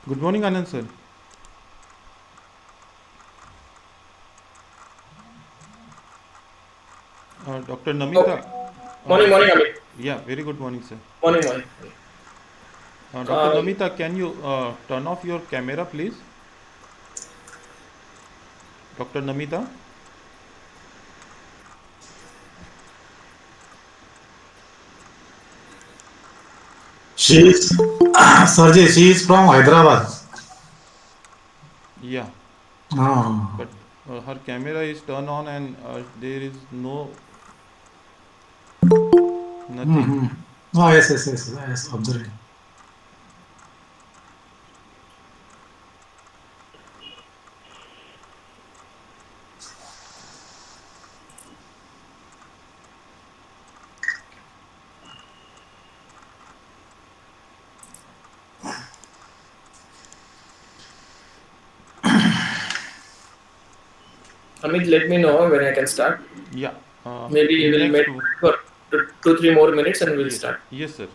Good morning, Anand sir. Dr. Okay. Namita. Morning, morning, Amit. Yeah, very good morning, sir. Morning, morning. Dr. Uh, Namita, can you turn off your camera, please? Dr. Namita? She is Sarji. She is from Hyderabad. Yeah, Oh. but her camera is turned on and there is nothing. Mm-hmm. Oh, yes, yes, yes, yes. Observing. Amit, let me know when I can start. Yeah, Maybe in we'll next, wait for 2, 3 more minutes and we'll yes, start. yes, sir.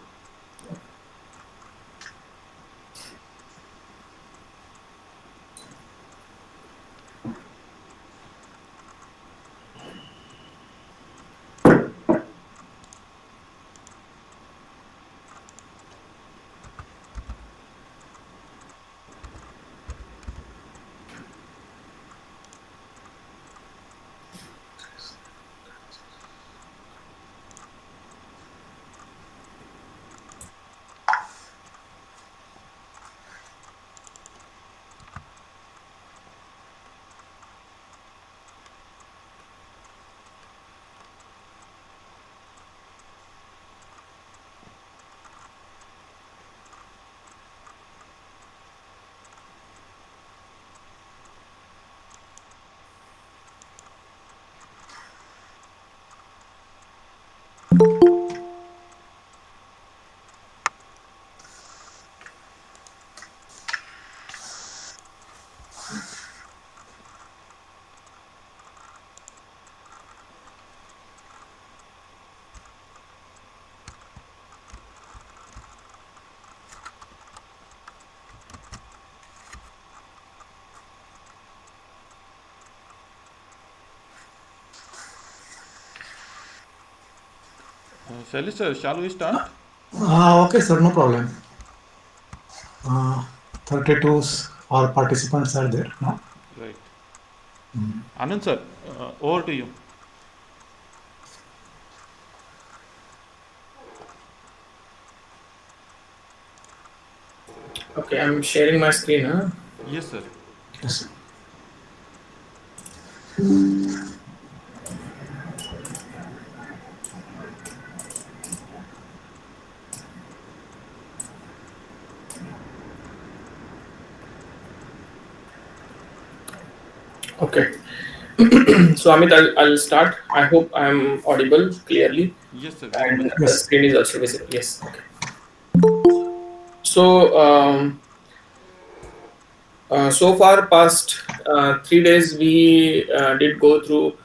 Shailesh sir, shall we start? Okay, sir, no problem. 32 all participants are there. No? Right. Anand sir, over to you. Okay, I'm sharing my screen. Huh? Yes, sir. Yes. Okay. So Amit, I'll start. I hope I'm audible clearly Yes, sir. Very much. and the Yes. screen is also visible. Yes. Okay. So far past 3 days we did go through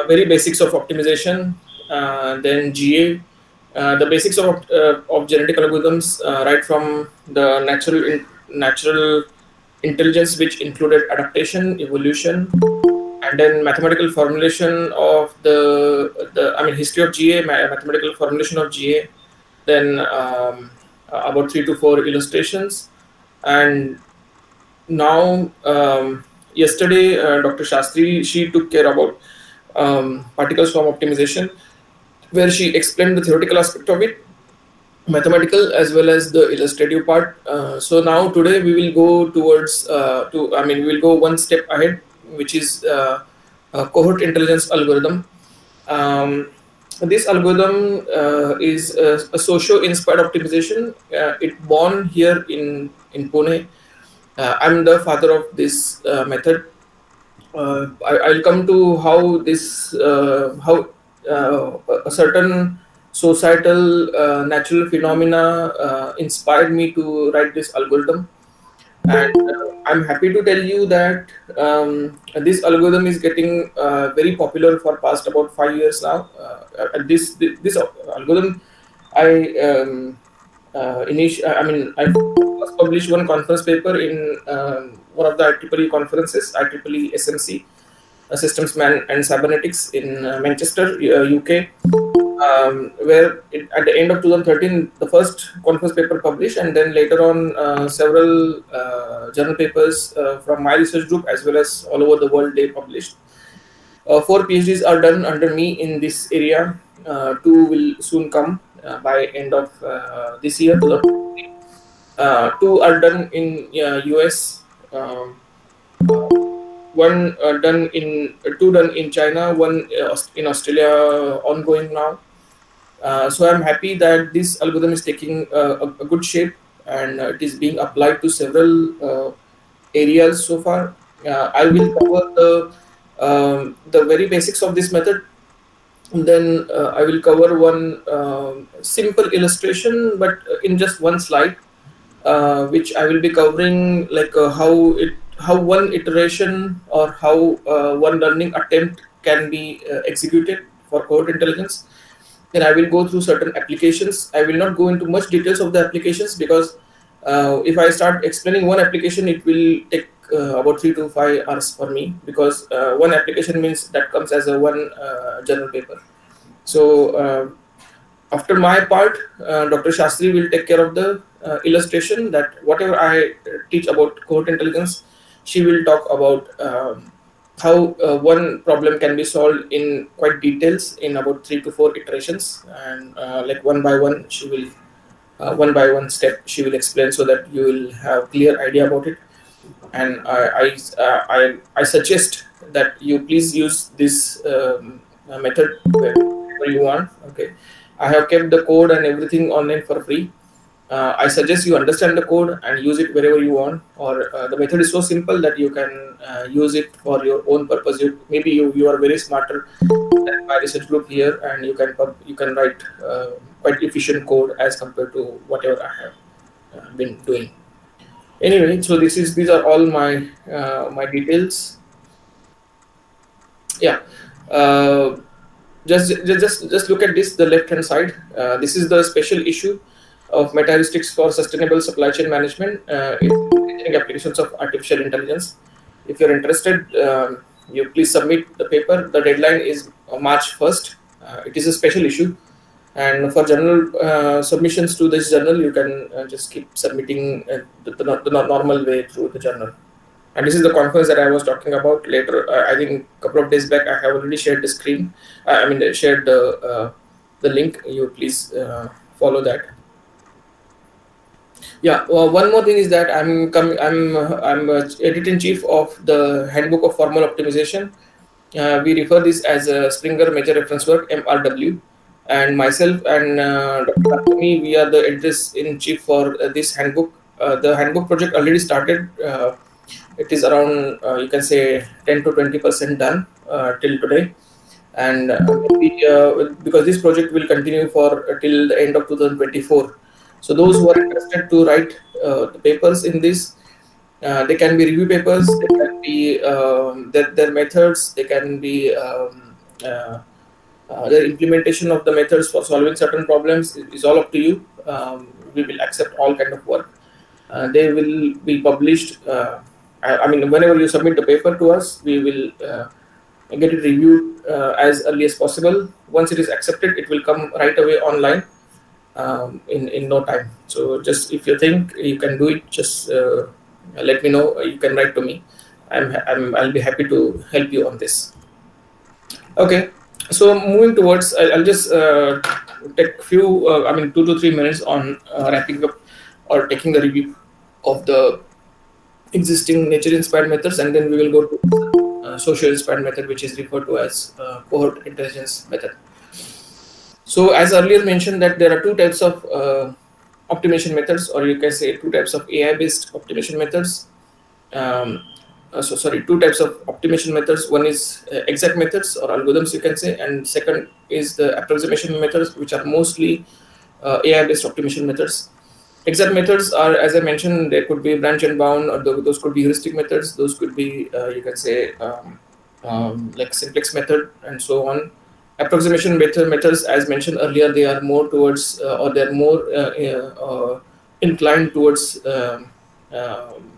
very basics of optimization, then GA, the basics of genetic algorithms, right from the natural intelligence, which included adaptation, evolution, and then mathematical formulation of the I mean history of GA, mathematical formulation of GA, then about 3 to 4 illustrations, and now yesterday Dr. Shastri, she took care about particle swarm optimization, where she explained the theoretical aspect of it, mathematical as well as the illustrative part. So now today we will go towards we will go one step ahead, which is a cohort intelligence algorithm. This algorithm is a socio-inspired optimization. It born here in Pune. I'm the father of this method. I'll come to how how a certain societal natural phenomena inspired me to write this algorithm, and I'm happy to tell you that this algorithm is getting very popular for past about 5 years now. This algorithm, I I first published one conference paper in one of the IEEE conferences, IEEE SMC, Systems Man and Cybernetics in Manchester, UK, where at the end of 2013, the first conference paper published, and then later on several journal papers from my research group as well as all over the world they published. 4 PhDs are done under me in this area. Two will soon come by end of this year. 2023. Two are done in US. One done in two done in China. One in Australia ongoing now. So I'm happy that this algorithm is taking a good shape, and it is being applied to several areas so far. I will cover the very basics of this method. And then I will cover one simple illustration, but in just one slide, which I will be covering, like how one iteration or how one learning attempt can be executed for code intelligence. Then I will go through certain applications. I will not go into much details of the applications because if I start explaining one application, it will take about 3 to 5 hours for me, because one application means that comes as a one journal paper. So after my part, Dr. Shastri will take care of the illustration, that whatever I teach about cohort intelligence, she will talk about how one problem can be solved in quite details in about 3 to 4 iterations, and like one by one she will one by one step she will explain, so that you will have clear idea about it. And I suggest that you please use this method wherever you want. Okay, I have kept the code and everything online for free. I suggest you understand the code and use it wherever you want, or the method is so simple that you can use it for your own purpose. Maybe you are very smarter than my research group here, and you can write quite efficient code as compared to whatever I have been doing. Anyway, so these are all my details. Yeah. Uh, just look at this, the left hand side. This is the special issue of meta heuristics for sustainable supply chain management. It's engineering applications of artificial intelligence. If you're interested, you please submit the paper. The deadline is March 1st. It is a special issue. And for journal submissions to this journal, you can just keep submitting the normal way through the journal. And this is the conference that I was talking about later. I think a couple of days back, I have already shared the screen. I mean, shared the link. You please follow that. Yeah. Well, one more thing is that I'm coming. I'm editor in chief of the Handbook of Formal Optimization. We refer this as a Springer Major Reference Work (MRW), and myself and Dr. Rakumi, we are the editors in chief for this handbook. The handbook project already started. It is around you can say 10 to 20% done till today, and because this project will continue for till the end of 2024. So those who are interested to write the papers in this, they can be review papers, they can be their methods, they can be the implementation of the methods for solving certain problems is all up to you. We will accept all kind of work. They will be published. I mean, whenever you submit the paper to us, we will get it reviewed as early as possible. Once it is accepted, it will come right away online in no time. So just if you think you can do it, just let me know. You can write to me. I'll be happy to help you on this. Okay. So moving towards, I'll just take few, 2 to 3 minutes on wrapping up or taking the review of the existing nature-inspired methods, and then we will go to social-inspired method, which is referred to as cohort intelligence method. So as earlier mentioned, that there are two types of optimization methods, or you can say two types of AI-based optimization methods. Two types of optimization methods. One is exact methods or algorithms, you can say, and second is the approximation methods, which are mostly AI-based optimization methods. Exact methods are, as I mentioned, they could be branch and bound, or those could be heuristic methods. Those could be, you can say, like simplex method and so on. Approximation methods, as mentioned earlier, they are more towards, or they're more inclined towards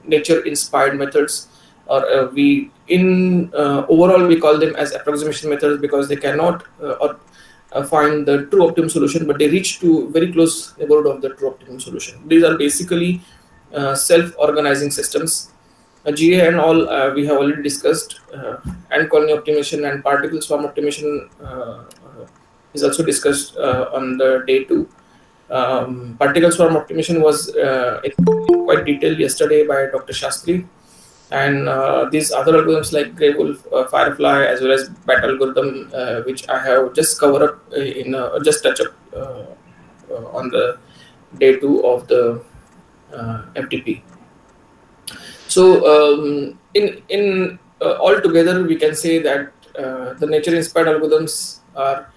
nature-inspired methods, or we in overall we call them as approximation methods because they cannot find the true optimum solution, but they reach to very close neighborhood of the true optimum solution. These are basically self-organizing systems. GA and all we have already discussed, and colony optimization and particle swarm optimization is also discussed on the day 2. Particle swarm optimization was explained in quite detailed yesterday by Dr. Shastri, and these other algorithms like Grey Wolf, Firefly, as well as BAT algorithm, which I have just covered up in just touch up on the day 2 of the FTP. So in altogether, we can say that the nature-inspired algorithms are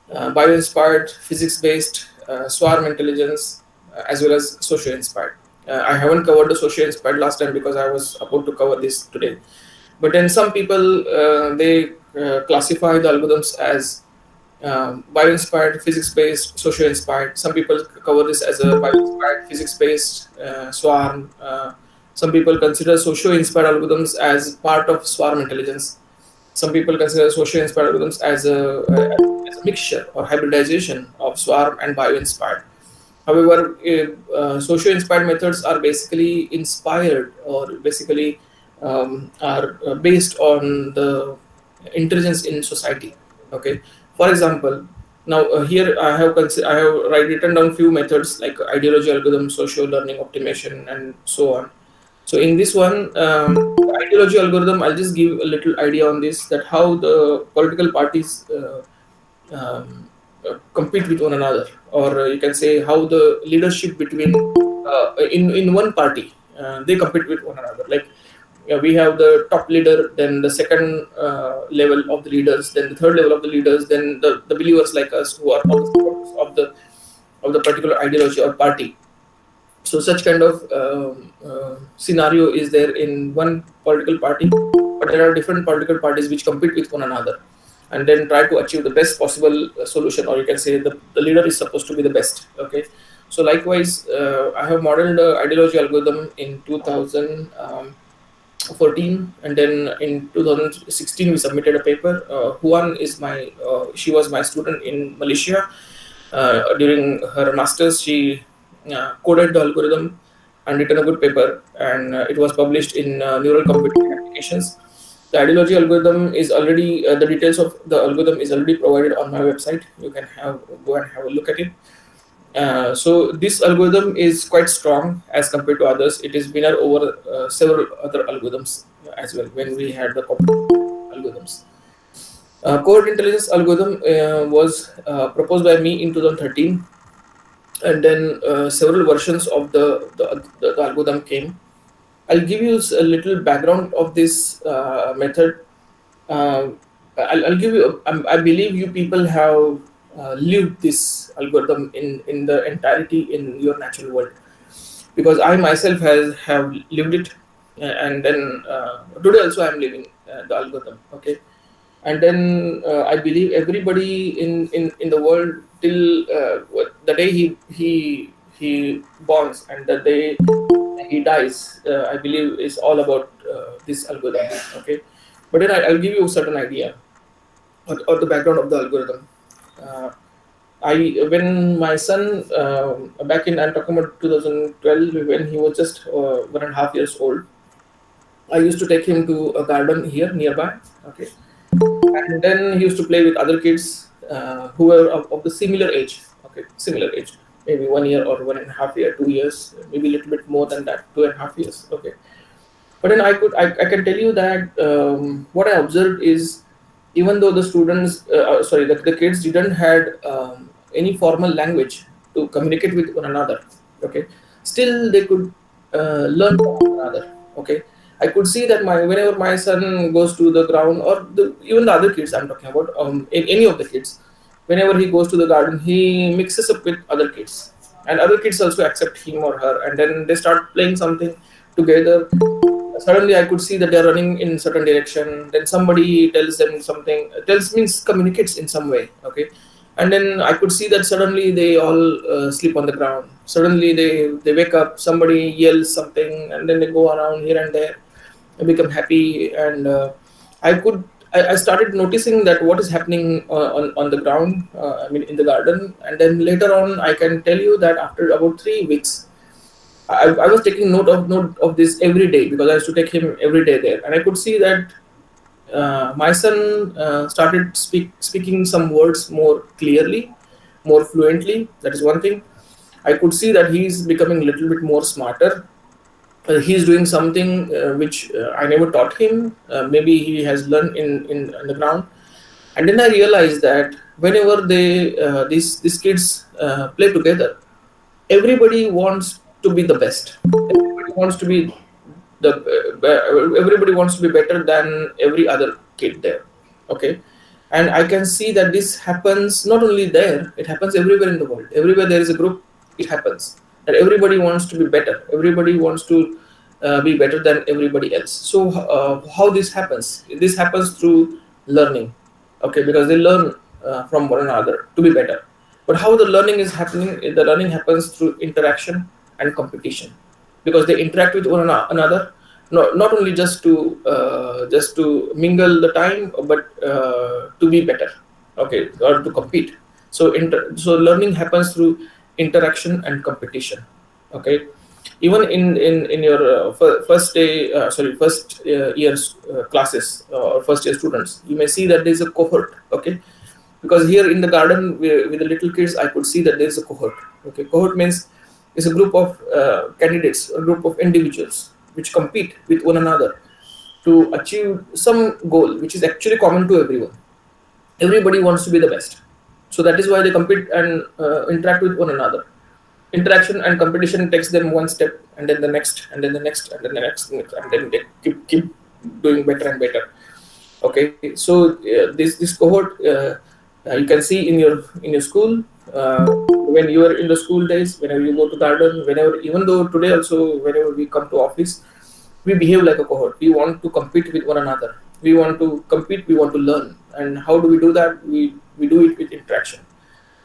bio-inspired, physics-based, swarm intelligence, as well as socio-inspired. I haven't covered the socio-inspired last time because I was about to cover this today. But then some people they classify the algorithms as bio-inspired, physics-based, socio-inspired. Some people cover this as a bio-inspired, physics-based swarm. Some people consider socio-inspired algorithms as part of swarm intelligence. Some people consider socio-inspired algorithms as a mixture or hybridization of swarm and bio-inspired. However, socio-inspired methods are basically inspired, or basically are based on the intelligence in society. Okay. For example, now here I have written down few methods like ideology algorithm, social learning optimization, and so on. So in this one, the ideology algorithm, I'll just give a little idea on this, that how the political parties compete with one another, or you can say how the leadership between in one party they compete with one another. Like we have the top leader, then the second level of the leaders, then the third level of the leaders, then the believers like us who are all supporters of the particular ideology or party. So such kind of scenario is there in one political party, but there are different political parties which compete with one another and then try to achieve the best possible solution, or you can say the leader is supposed to be the best. Okay. So likewise, I have modeled the ideology algorithm in 2014, and then in 2016 we submitted a paper. Huan is my she was my student in Malaysia. During her masters, she coded the algorithm and written a good paper, and it was published in Neural Computing Applications. The ideology algorithm is already the details of the algorithm is already provided on my website. You can go and have a look at it. So this algorithm is quite strong as compared to others. It is winner over several other algorithms as well when we had the algorithms. Cohort intelligence algorithm was proposed by me in 2013, and then several versions of the algorithm came. I'll give you a little background of this method. Uh, I'll give you. I believe you people have lived this algorithm in the entirety in your natural world, because I myself have lived it, and then today also I'm living the algorithm. Okay, and then I believe everybody in the world till the day he borns and the day he dies, I believe is all about this algorithm. Okay, but then I'll give you a certain idea or the background of the algorithm. Uh, I when my son back in I'm talking about 2012 when he was just 1.5 years old, I used to take him to a garden here nearby. Okay, and then he used to play with other kids who were of the similar age. Okay, similar age, maybe 1 year or 1.5 year, 2 years, maybe a little bit more than that, 2.5 years. Okay, but then I can tell you that what I observed is even though the students sorry the kids didn't had any formal language to communicate with one another. Okay, still they could learn from one another. Okay, I could see that whenever my son goes to the ground, or even the other kids I'm talking about, any of the kids, whenever he goes to the garden, he mixes up with other kids, and other kids also accept him or her, and then they start playing something together. Suddenly I could see that they're running in certain direction, then somebody tells them something, tells means communicates in some way. Okay, and then I could see that suddenly they all sleep on the ground. Suddenly they wake up, somebody yells something, and then they go around here and there and become happy. And I started noticing that what is happening on the ground, I mean in the garden. And then later on I can tell you that after about 3 weeks I was taking note of this every day, because I used to take him every day there, and I could see that my son started speaking some words more clearly, more fluently. That is one thing. I could see that he's becoming a little bit more smarter. He's doing something which I never taught him. Maybe he has learned in the ground. And then I realized that whenever these kids play together, everybody wants to be the best. Everybody wants to be everybody wants to be better than every other kid there. Okay, and I can see that this happens not only there; it happens everywhere in the world. Everywhere there is a group, it happens that everybody wants to be better. Everybody wants to be better than everybody else. So how this happens? This happens through learning. Okay, because they learn from one another to be better. But how the learning is happening? The learning happens through interaction and competition, because they interact with one another, not only just to mingle the time, but to be better. Okay, or to compete. So so learning happens through interaction and competition. Okay, even in your first day sorry first year's classes or first year students, you may see that there is a cohort. Okay, because here in the garden with the little kids, I could see that there is a cohort. Okay, cohort means it's a group of candidates, a group of individuals which compete with one another to achieve some goal which is actually common to everyone. Everybody wants to be the best, so that is why they compete and interact with one another. Interaction and competition takes them one step, and then the next, and then the next, and then the next, and then they keep doing better and better. Okay, so this cohort you can see in your school, when you are in the school days, whenever you go to garden, whenever, even though today also whenever we come to office, we behave like a cohort. We want to compete with one another. We want to compete, we want to learn. And how do we do that? We do it with interaction.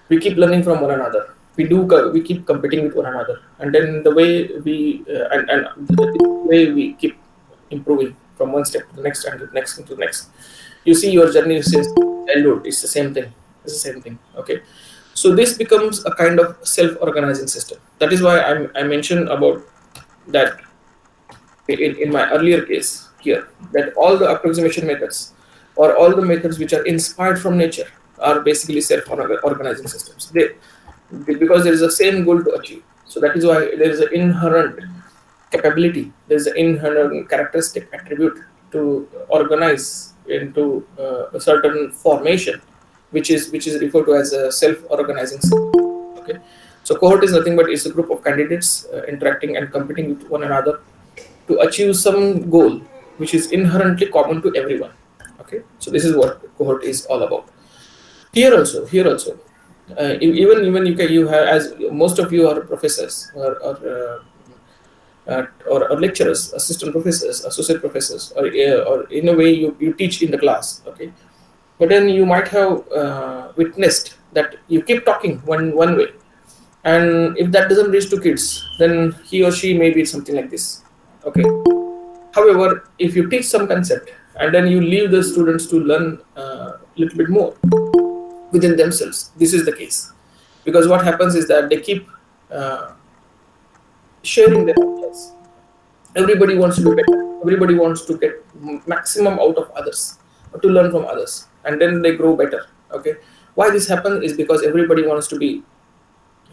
We keep learning from one another. We keep competing with one another, and then the way and the way we keep improving from one step to the next, and the next, and to the next. You see your journey since childhood, it's the same thing. Okay, So this becomes a kind of self-organizing system. That is why I mentioned about that in my earlier case here, that all the approximation methods or all the methods which are inspired from nature are basically self-organizing systems. Because there is a same goal to achieve. So that is why there is an inherent capability, there is an inherent characteristic attribute to organize into a certain formation, which is referred to as a self-organizing system. Okay, so cohort is nothing but it's a group of candidates interacting and competing with one another to achieve some goal which is inherently common to everyone. Okay, so this is what cohort is all about. Here also, even you have, as most of you are professors or lecturers, assistant professors, associate professors, or in a way you teach in the class. Okay, but then you might have witnessed that you keep talking one way, and if that doesn't reach to kids, then he or she may be something like this. Okay, however, if you teach some concept and then you leave the students to learn a little bit more within themselves, this is the case, because what happens is that they keep sharing their ideas. Everybody wants to be better, everybody wants to get maximum out of others, to learn from others, and then they grow better. Okay, why this happens is because everybody wants to be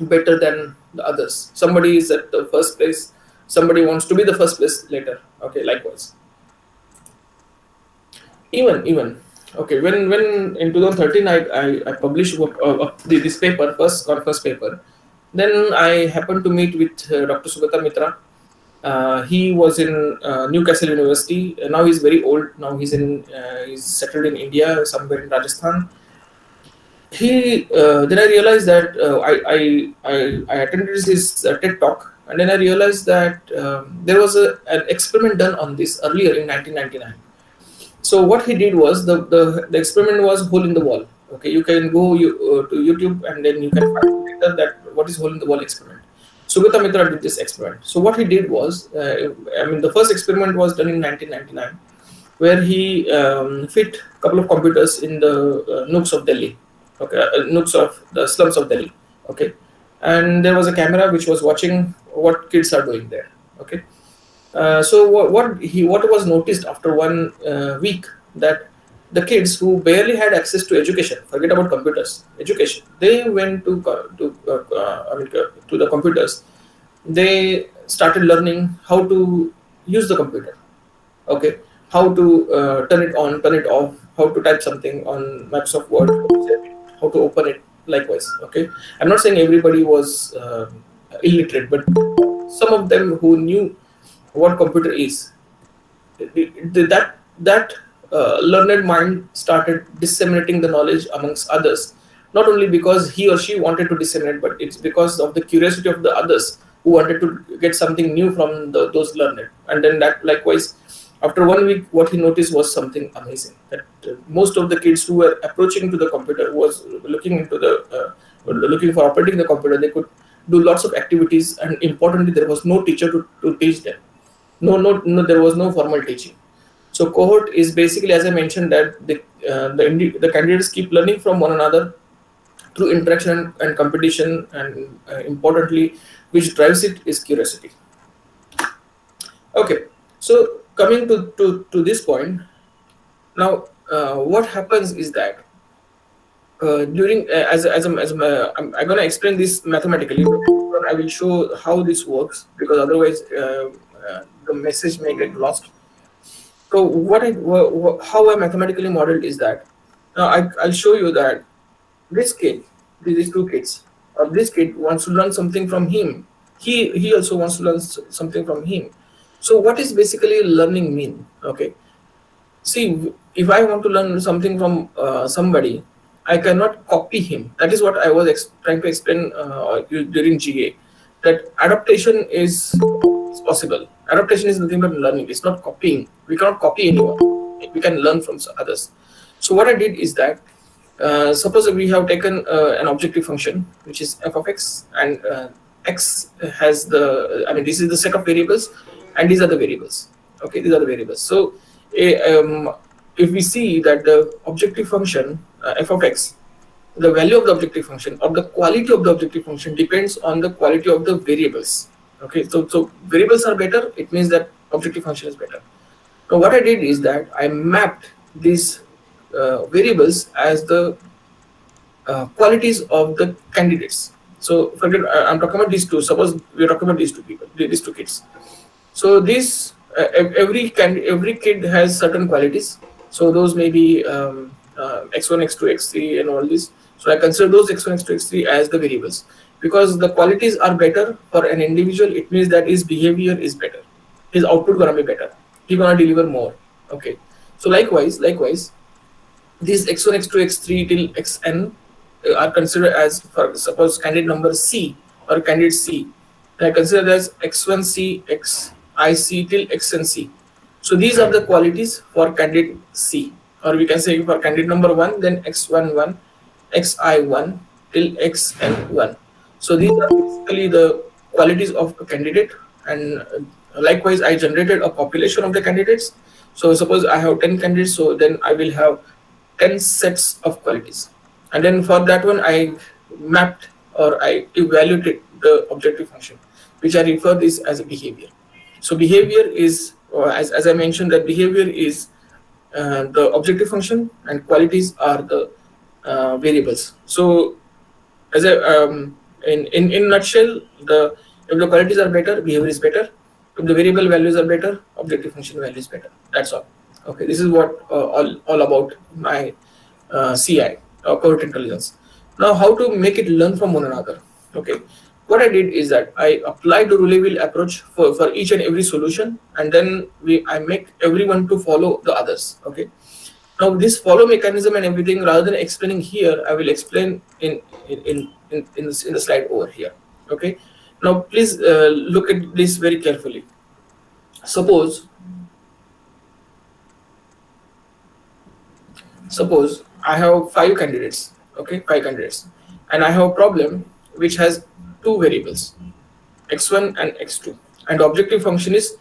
better than the others. Somebody is at the first place, somebody wants to be the first place later. Okay, likewise. Even okay, when in 2013 I published this paper, first conference paper. Then I happened to meet with Dr. Sugata Mitra. He was in Newcastle University. Now he's very old. Now he's settled in India, somewhere in Rajasthan. He then I realized that I attended his TED talk, and then I realized that there was an experiment done on this earlier in 1999. So what he did was the experiment was hole in the wall. Okay, you can go to YouTube and then you can find later that what is hole in the wall experiment. Sugata Mitra did this experiment. So what he did was, the first experiment was done in 1999, where he fit a couple of computers in the nooks of Delhi, okay, nooks of the slums of Delhi, okay, and there was a camera which was watching what kids are doing there, okay. So what was noticed after 1 week, that the kids who barely had access to education, forget about computers, education, they went to the computers. They started learning how to use the computer, okay, how to turn it on, turn it off, how to type something on Microsoft Word, how to open it, likewise. Okay, I'm not saying everybody was illiterate, but some of them who knew what computer is, that learned mind started disseminating the knowledge amongst others, not only because he or she wanted to disseminate, but it's because of the curiosity of the others who wanted to get something new from those learned. And then that likewise, after 1 week, what he noticed was something amazing, that most of the kids who were approaching to the computer, was looking into looking for operating the computer, they could do lots of activities, and importantly, there was no teacher to teach them. No, there was no formal teaching. So cohort is basically, as I mentioned, that the candidates keep learning from one another through interaction and competition, and importantly, which drives it is curiosity. Okay, so coming to this point, now what happens is that during I'm going to explain this mathematically. I will show how this works, because otherwise the message may get lost. So how I mathematically modeled is that, now I'll show you that this kid, these two kids, or this kid wants to learn something from him. He also wants to learn something from him. So what is basically learning mean? Okay, see, if I want to learn something from somebody, I cannot copy him. That is what I was trying to explain during GA. That adaptation is possible. Adaptation is nothing but learning. It's not copying. We cannot copy anyone. We can learn from others. So what I did is that, suppose we have taken an objective function, which is f of x, and x has this is the set of variables, and these are the variables. Okay, these are the variables. So if we see that the objective function f of x, the value of the objective function or the quality of the objective function depends on the quality of the variables. Okay, so variables are better, it means that objective function is better. Now what I did is that I mapped these variables as the qualities of the candidates. So forget, I'm talking about these two. Suppose we're talking about these two people, these two kids. So this every kid has certain qualities. So those may be x1, x2, x3, and all this. So I consider those x1, x2, x3 as the variables because the qualities are better for an individual. It means that his behavior is better, his output gonna be better. He gonna deliver more. Okay. So likewise, these x1, x2, x3 till xn are considered as, for suppose candidate number C or candidate C. I consider as x1c, xic till xnc. So these are the qualities for candidate C, or we can say for candidate number 1, then x11, xi1 till xn1. So these are basically the qualities of a candidate, and likewise I generated a population of the candidates. So suppose I have 10 candidates, so then I will have 10 sets of qualities, and then for that one I mapped or I evaluated the objective function, which I refer this as a behavior. So behavior is, as I mentioned, that behavior is the objective function and qualities are the variables. So as a in nutshell, the if the qualities are better, behavior is better. If the variable values are better, objective function value is better. That's all. Okay, this is what all about my CI or cohort intelligence. Now, how to make it learn from one another? Okay, what I did is that I applied the Jhulelal approach for each and every solution, and then I make everyone to follow the others. Okay. Now this follow mechanism and everything, rather than explaining here, I will explain in the slide over here. Okay. Now please look at this very carefully. Suppose I have 5 candidates. Okay, 5 candidates, and I have a problem which has 2 variables, x1 and x2, and the objective function is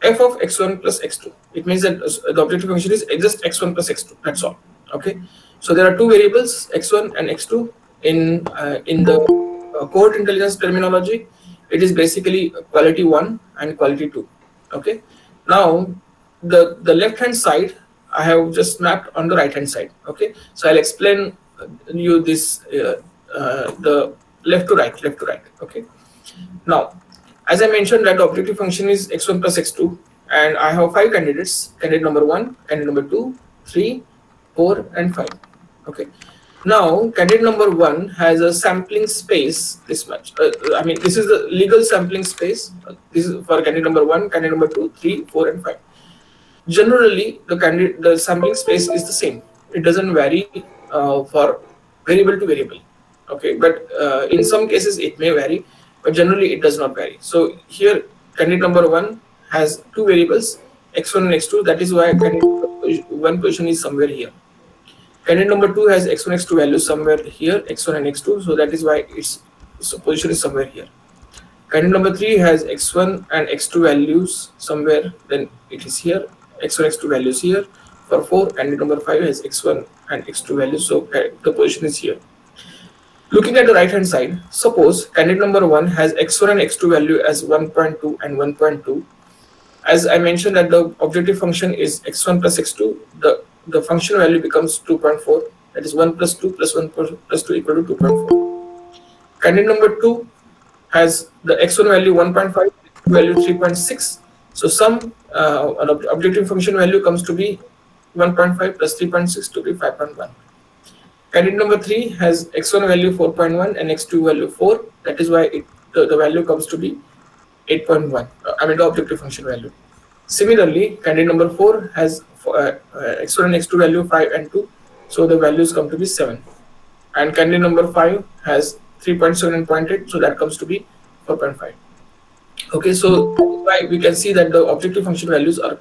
f of x1 plus x2. It means that the objective function is just x1 plus x2. That's all. Okay. So there are 2 variables, x1 and x2. In the cohort intelligence terminology, it is basically quality 1 and quality 2. Okay. Now the left hand side I have just mapped on the right hand side. Okay. So I'll explain you this the left to right. Okay. Now, as I mentioned that the objective function is x1 plus x2, and I have 5 candidates, candidate number 1, candidate number 2, 3, 4 and 5. Okay. Now candidate number 1 has a sampling space this much. I mean, this is the legal sampling space. This is for candidate number 1, candidate number 2, 3, 4 and 5. Generally the sampling space is the same. It doesn't vary for variable to variable. Okay, but in some cases it may vary, but generally it does not vary. So here candidate number 1 has 2 variables, x1 and x2. That is why candidate 1 position is somewhere here. Candidate number 2 has x1, x2 values somewhere here, x1 and x2. So that is why its position is somewhere here. Candidate number 3 has x1 and x2 values somewhere, then it is here. X1, x2 values here. For 4, candidate number 5 has x1 and x2 values, so the position is here. Looking at the right hand side, suppose candidate number 1 has x1 and x2 value as 1.2 and 1.2. As I mentioned that the objective function is x1 plus x2, the function value becomes 2.4. That is 1 plus 2 plus 1 plus 2 equal to 2.4. Candidate number 2 has the x1 value 1.5, value 3.6. So sum objective function value comes to be 1.5 plus 3.6 to be 5.1. Candidate number 3 has x1 value 4.1 and x2 value 4. That is why the value comes to be 8.1. I mean the objective function value. Similarly, candidate number 4 has x1 and x2 value 5 and 2. So the values come to be 7. And candidate number 5 has 3.7 and 0.8. So that comes to be 4.5. Okay, so why we can see that the objective function values are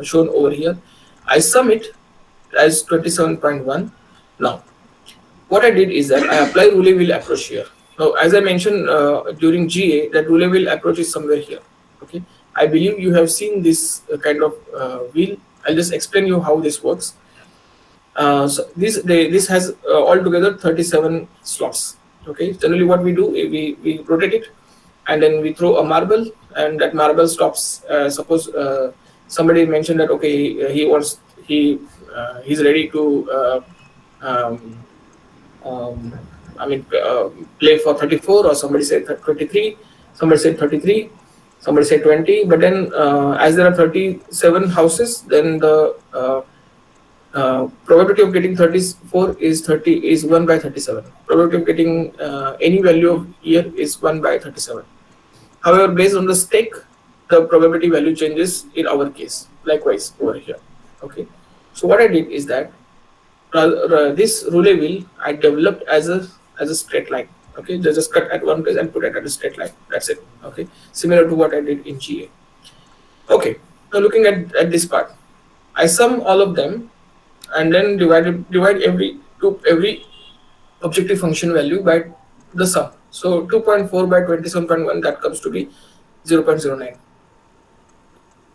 shown over here. I sum it as 27.1. Now, what I did is that I apply Jhulelal approach here. Now, as I mentioned during GA, that Jhulelal approach is somewhere here. Okay, I believe you have seen this kind of wheel. I'll just explain you how this works. So this has altogether 37 slots. Okay, generally what we do, we rotate it, and then we throw a marble, and that marble stops. Suppose somebody mentioned that okay, he's ready to um, um, play for 34, or somebody said 23, somebody said 33, somebody said 20. But then, as there are 37 houses, then the probability of getting 34 is 1 by 37. Probability of getting any value of year is 1 by 37. However, based on the stake, the probability value changes in our case. Likewise over here. Okay. So what I did is that this roulette wheel I developed as a straight line. Okay, just cut at one place and put it at a straight line. That's it. Okay, similar to what I did in GA. Okay, now looking at this part, I sum all of them and then divide every objective function value by the sum. So 2.4 by 27.1, that comes to be 0.09.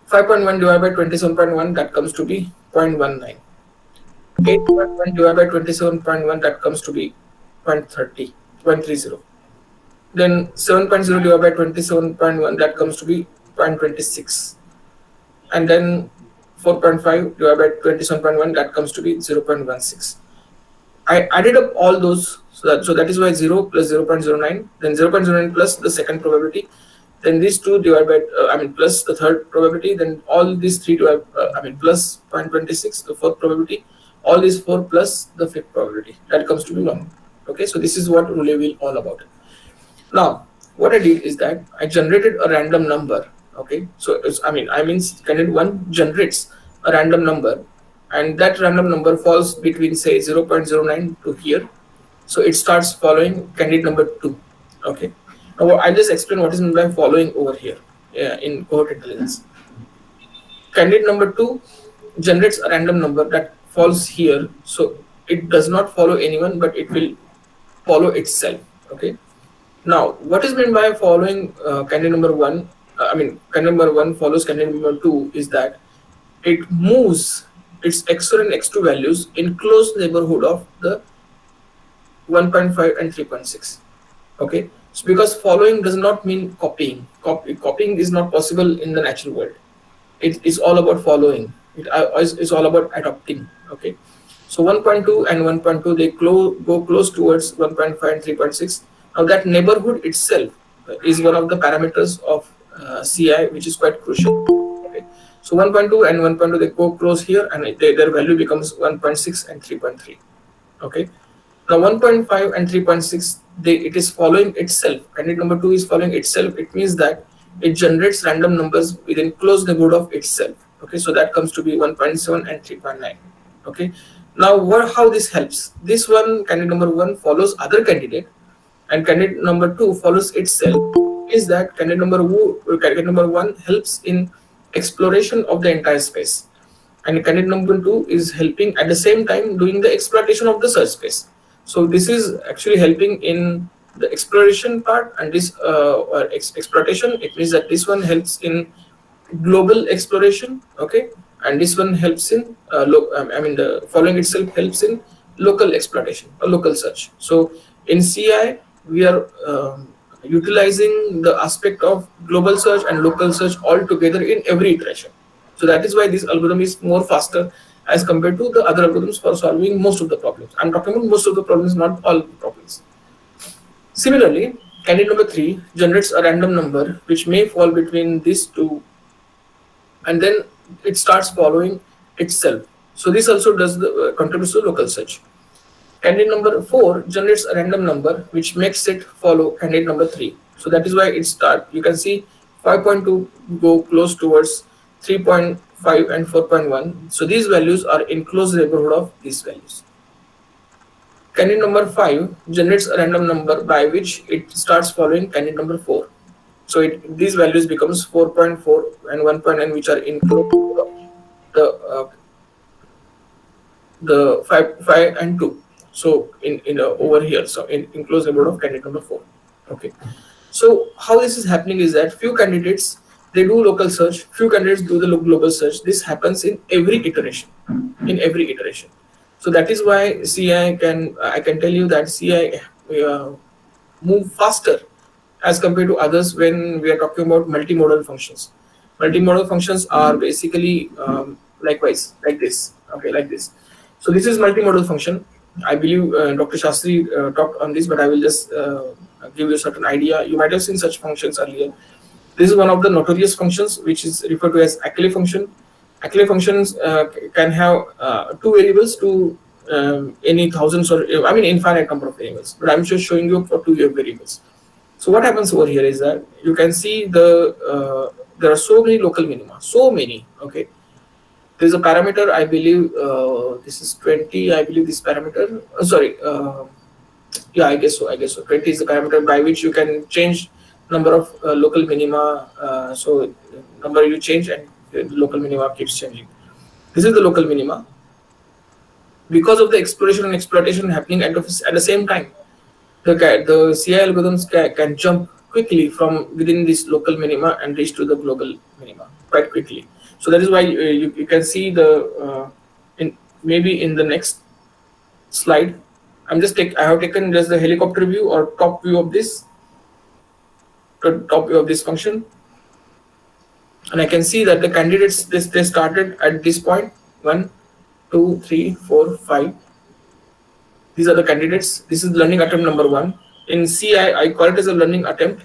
5.1 divided by 27.1, that comes to be 0.19. 8.1 divided by 27.1, that comes to be 0.30, 0.30. Then 7.0 divided by 27.1, that comes to be 0.26. And then 4.5 divided by 27.1, that comes to be 0.16. I added up all those, so that is why 0 plus 0.09, then 0.09 plus the second probability, then these two divided by plus the third probability, then all these three plus 0.26, the fourth probability, all these 4 plus the fifth probability, that comes to be 1. Okay, so this is what roulette wheel all about. Now what I did is that I generated a random number. Okay, so candidate 1 generates a random number, and that random number falls between say 0.09 to here, so it starts following candidate number 2. Okay, now I just explain what is meant by following over here in cohort intelligence. Candidate number 2 generates a random number that falls here, so it does not follow anyone, but it will follow itself. Okay, now what is meant by following candidate number 1? Candidate number 1 follows candidate number 2 is that it moves its x1 and x2 values in close neighborhood of the 1.5 and 3.6. Okay, so because following does not mean copying. Copying is not possible in the natural world. It is all about following. It's all about adopting. Okay, so 1.2 and 1.2, they go close towards 1.5 and 3.6. Now that neighborhood itself is one of the parameters of CI, which is quite crucial. Okay, so 1.2 and 1.2, they go close here, and their value becomes 1.6 and 3.3. Okay, now 1.5 and 3.6, it is following itself. Candidate number 2 is following itself. It means that it generates random numbers within close neighborhood of itself. Okay, so that comes to be 1.7 and 3.9. Okay, now how this helps? This one, candidate number 1 follows other candidate, and candidate number 2 follows itself. Is that candidate number 1 helps in exploration of the entire space, and candidate number 2 is helping at the same time doing the exploitation of the search space. So this is actually helping in the exploration part, and this exploitation, it means that this one helps in global exploration. Okay, and this one helps in the following itself helps in local exploitation or local search. So in CI we are utilizing the aspect of global search and local search all together in every iteration. So that is why this algorithm is more faster as compared to the other algorithms for solving most of the problems. I'm talking about most of the problems, not all the problems. Similarly, candidate number 3 generates a random number which may fall between these two, and then it starts following itself. So this also does the contributes to local search. Candidate number 4 generates a random number which makes it follow candidate number 3. So that is why it starts. You can see 5.2 go close towards 3.5 and 4.1. So these values are in close neighborhood of these values. Candidate number 5 generates a random number by which it starts following candidate number 4. So these values becomes 4.4 and 1.9, which are in close of the 5 and 2. So in over here, so in close neighborhood of candidate number 4. Okay, so how this is happening is that few candidates, they do local search, few candidates do the global search. This happens in every iteration. So that is why I can tell you that CI move faster as compared to others when we are talking about multimodal functions. Multimodal functions are basically likewise like this. Okay, like this. So this is multimodal function. I believe Dr. Shastri talked on this, but I will just give you a certain idea. You might have seen such functions earlier. This is one of the notorious functions, which is referred to as Ackley function. Ackley functions can have two variables to any thousands or I mean infinite number of variables. But I'm just showing you for two variables. So what happens over here is that you can see there are so many local minima, so many. Okay, there's a parameter. I believe this is 20. I believe this parameter. Sorry. Yeah, I guess so. 20 is the parameter by which you can change number of local minima. So number you change and the local minima keeps changing. This is the local minima. Because of the exploration and exploitation happening at the same time, the CI algorithms can jump quickly from within this local minima and reach to the global minima quite quickly. So that is why you can see maybe in the next slide. I have taken just the helicopter view or top view of this function, and I can see that the candidates they started at this point 1, 2, 3, 4, 5. These are the candidates. This is learning attempt number 1. In C, I call it as a learning attempt.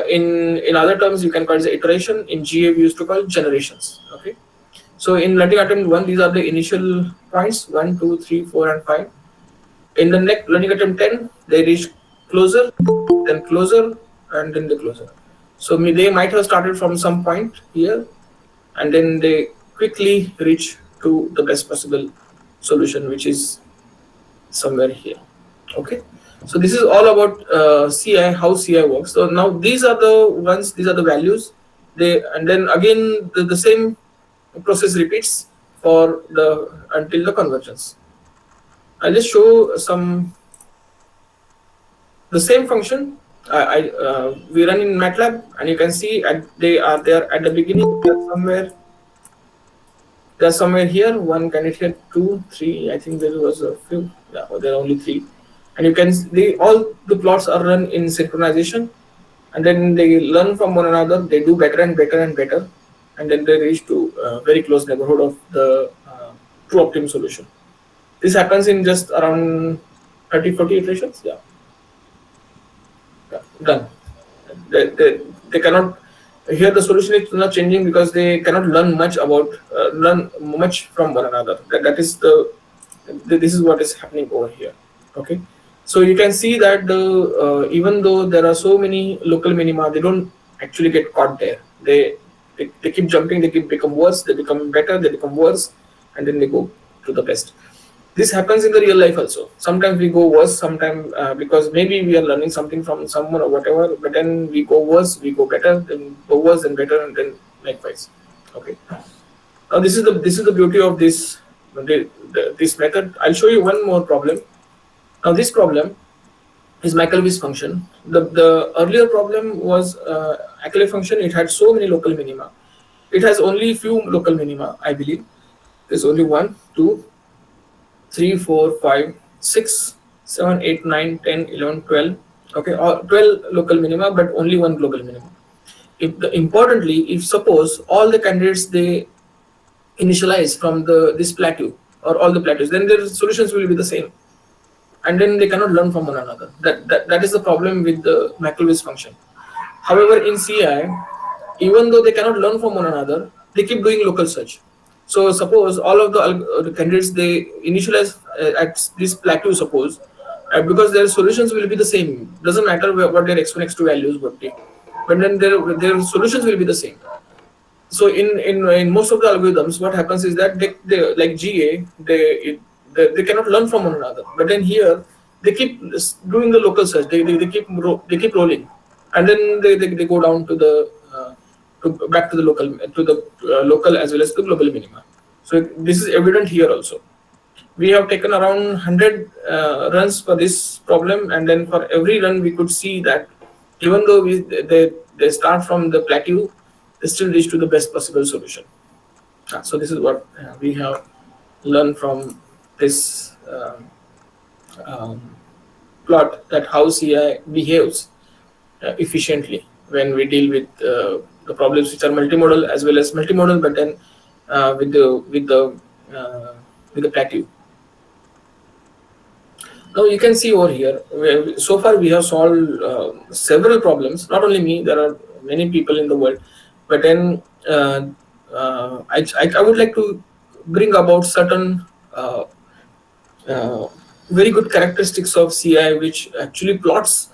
In other terms, you can call it as iteration. In GA, we used to call it generations. Okay. So in learning attempt 1, these are the initial points 1, 2, 3, 4, and 5. In the next learning attempt 10, they reach closer, then closer, and then the closer. So they might have started from some point here, and then they quickly reach to the best possible solution, which is somewhere here. Okay, so this is all about CI, how CI works. So now these are the values. And then again the same process repeats until the convergence. I'll just show the same function. We run in MATLAB, and you can see they are there at the beginning. They're somewhere here. One candidate here, 2, 3. I think there was a few. Yeah, there are only 3. And you can all the plots are run in synchronization, and then they learn from one another. They do better and better and better, and then they reach to very close neighborhood of the true optimum solution. This happens in just around 30-40 iterations. Yeah, done. They cannot. Here the solution is not changing because they cannot learn much from one another. This is what is happening over here. Okay, so you can see that even though there are so many local minima, they don't actually get caught there. They keep jumping. They become worse. They become better. They become worse, and then they go to the best. This happens in the real life also. Sometimes we go worse, sometimes because maybe we are learning something from someone or whatever, but then we go worse, we go better, then go worse and better, and then likewise. Okay. Now this is the beauty of this method. I'll show you one more problem. Now this problem is Michael-Weiss function. The earlier problem was Ackley function. It had so many local minima. It has only few local minima, I believe. There's only 1, 2, 3, 4, 5, 6, 7, 8, 9, 10, 11, 12. Okay, 12 local minima, but only 1 global minimum. Importantly, if suppose all the candidates they initialize from this plateau or all the plateaus, then their solutions will be the same, and then they cannot learn from one another. That is the problem with the Michael-Weiss function. However, in CI, even though they cannot learn from one another, they keep doing local search. So suppose all of the candidates they initialize at this plateau, suppose, because their solutions will be the same. Doesn't matter what their x1, x2 values would be, but then their solutions will be the same. So in most of the algorithms, what happens is that they like GA, they cannot learn from one another. But then here they keep doing the local search. They keep rolling, and then they go down to the back to the local as well as the global minima. So this is evident here also. We have taken around 100 runs for this problem, and then for every run we could see that even though they start from the plateau, they still reach to the best possible solution. So this is what we have learned from this plot that how CI behaves efficiently when we deal with the problems which are multimodal as well as multimodal, but then with uh, the plateau. Now you can see over here, so far we have solved several problems. Not only me, there are many people in the world. But then I would like to bring about certain uh, very good characteristics of CI, which actually plots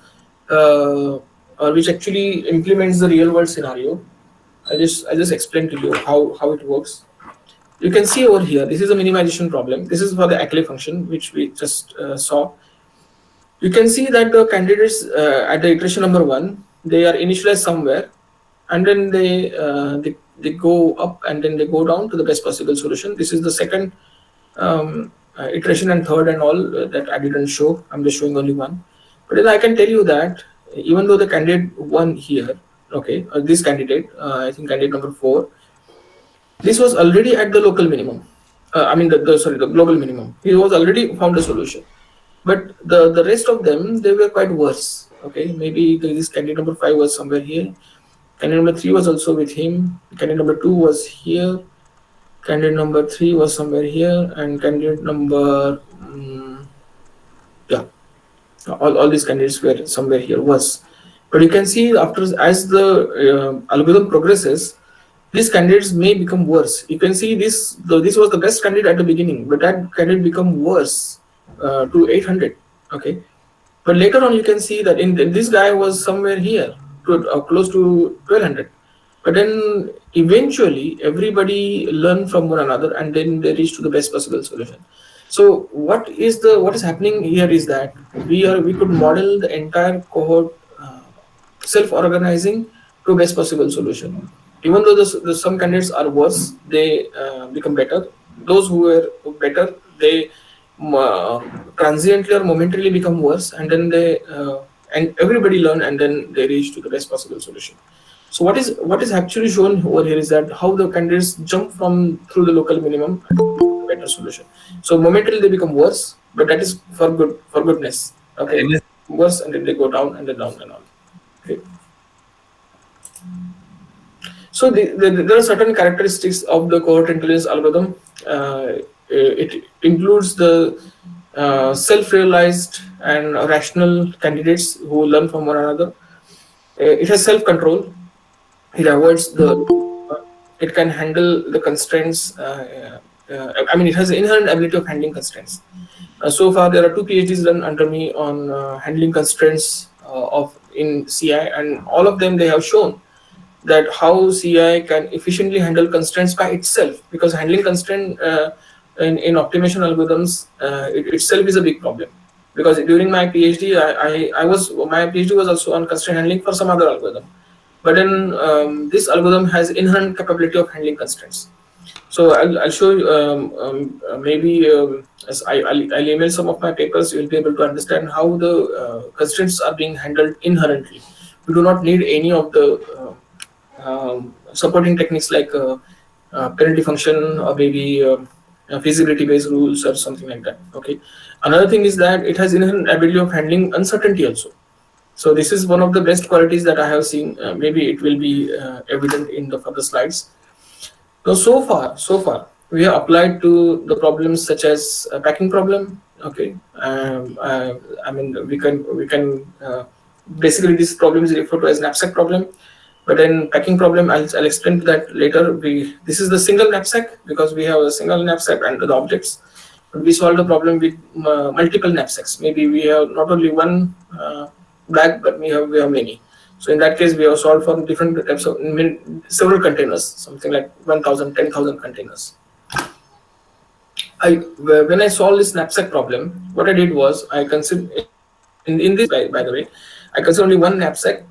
or which actually implements the real world scenario. I just explain to you how it works. You can see over here, this is a minimization problem. This is for the Ackley function, which we just saw. You can see that the candidates at the iteration number 1, they are initialized somewhere, and then they go up and then they go down to the best possible solution. This is the second iteration and third and all that I didn't show. I'm just showing only one. But then I can tell you that even though the candidate 1 here, okay, this candidate, I think candidate number 4, this was already at the local minimum. I mean the global minimum. He was already found a solution. But the rest of them, they were quite worse. Okay, maybe this candidate number 5 was somewhere here. Candidate number 3 was also with him. Candidate number 2 was here. Candidate number 3 was somewhere here, and candidate number yeah, all these candidates were somewhere here was. But you can see after as the algorithm progresses, these candidates may become worse. You can see this was the best candidate at the beginning, but that candidate become worse to 800. Okay, but later on you can see that in this guy was somewhere here to close to 1200. But then eventually everybody learn from one another, and then they reach to the best possible solution. So what is happening here is that we could model the entire cohort self-organizing to best possible solution. Even though some candidates are worse, they become better. Those who were better, they transiently or momentarily become worse, and then and everybody learn, and then they reach to the best possible solution. So what is actually shown over here is that how the candidates jump from through the local minimum to better solution. So momentarily they become worse, but that is for goodness. Okay, worse, and then they go down and then down and all. Okay. So there are certain characteristics of the cohort intelligence algorithm. It includes the self-realized and rational candidates who learn from one another. It has self-control. It avoids it can handle the constraints. I mean, it has the inherent ability of handling constraints. So far, there are 2 PhDs done under me on handling constraints in CI, and all of them they have shown that how CI can efficiently handle constraints by itself, because handling constraint in optimization algorithms it itself is a big problem. Because during my PhD, my PhD was also on constraint handling for some other algorithm, but then this algorithm has inherent capability of handling constraints. So I'll show you maybe as I'll email some of my papers. You'll be able to understand how the constraints are being handled inherently. We do not need any of the supporting techniques like penalty function or maybe feasibility based rules or something like that. Okay. Another thing is that it has inherent ability of handling uncertainty also. So this is one of the best qualities that I have seen. Maybe it will be evident in the further slides. So far we have applied to the problems such as a packing problem. Okay. I mean, we can basically this problem is referred to as knapsack problem. But then packing problem, I'll explain that later. This is the single knapsack because we have a single knapsack and the objects. But we solve the problem with multiple knapsacks. Maybe we have not only one bag, but we have many. So in that case, we have solved for different types of several containers, something like 1,000, 10,000 containers. When I solved this knapsack problem, what I did was I considered in this by the way, I considered only one knapsack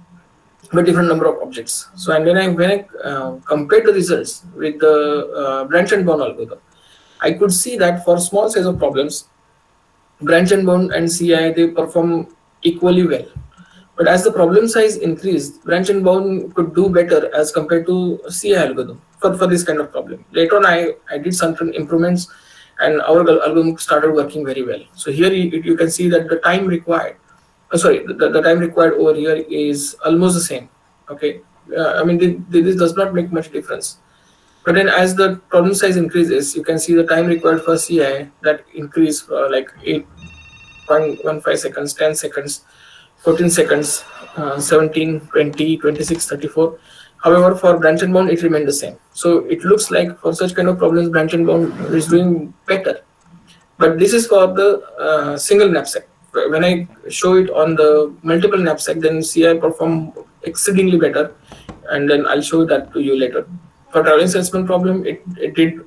with different number of objects. So and when I compared the results with the branch and bound algorithm, I could see that for small size of problems, branch and bound and CI they perform equally well. But as the problem size increased, branch and bound could do better as compared to CI algorithm for this kind of problem. Later on, I did certain improvements, and our algorithm started working very well. So here you can see that the time required, the time required over here is almost the same. Okay, I mean this does not make much difference. But then as the problem size increases, you can see the time required for CI that increase like 8.15 seconds, 10 seconds, 14 seconds, 17, 20, 26, 34. However, for branch and bound, it remained the same. So it looks like for such kind of problems, branch and bound is doing better. But this is for the single knapsack. When I show it on the multiple knapsack, then CI perform exceedingly better, and then I'll show that to you later. For traveling salesman problem, it did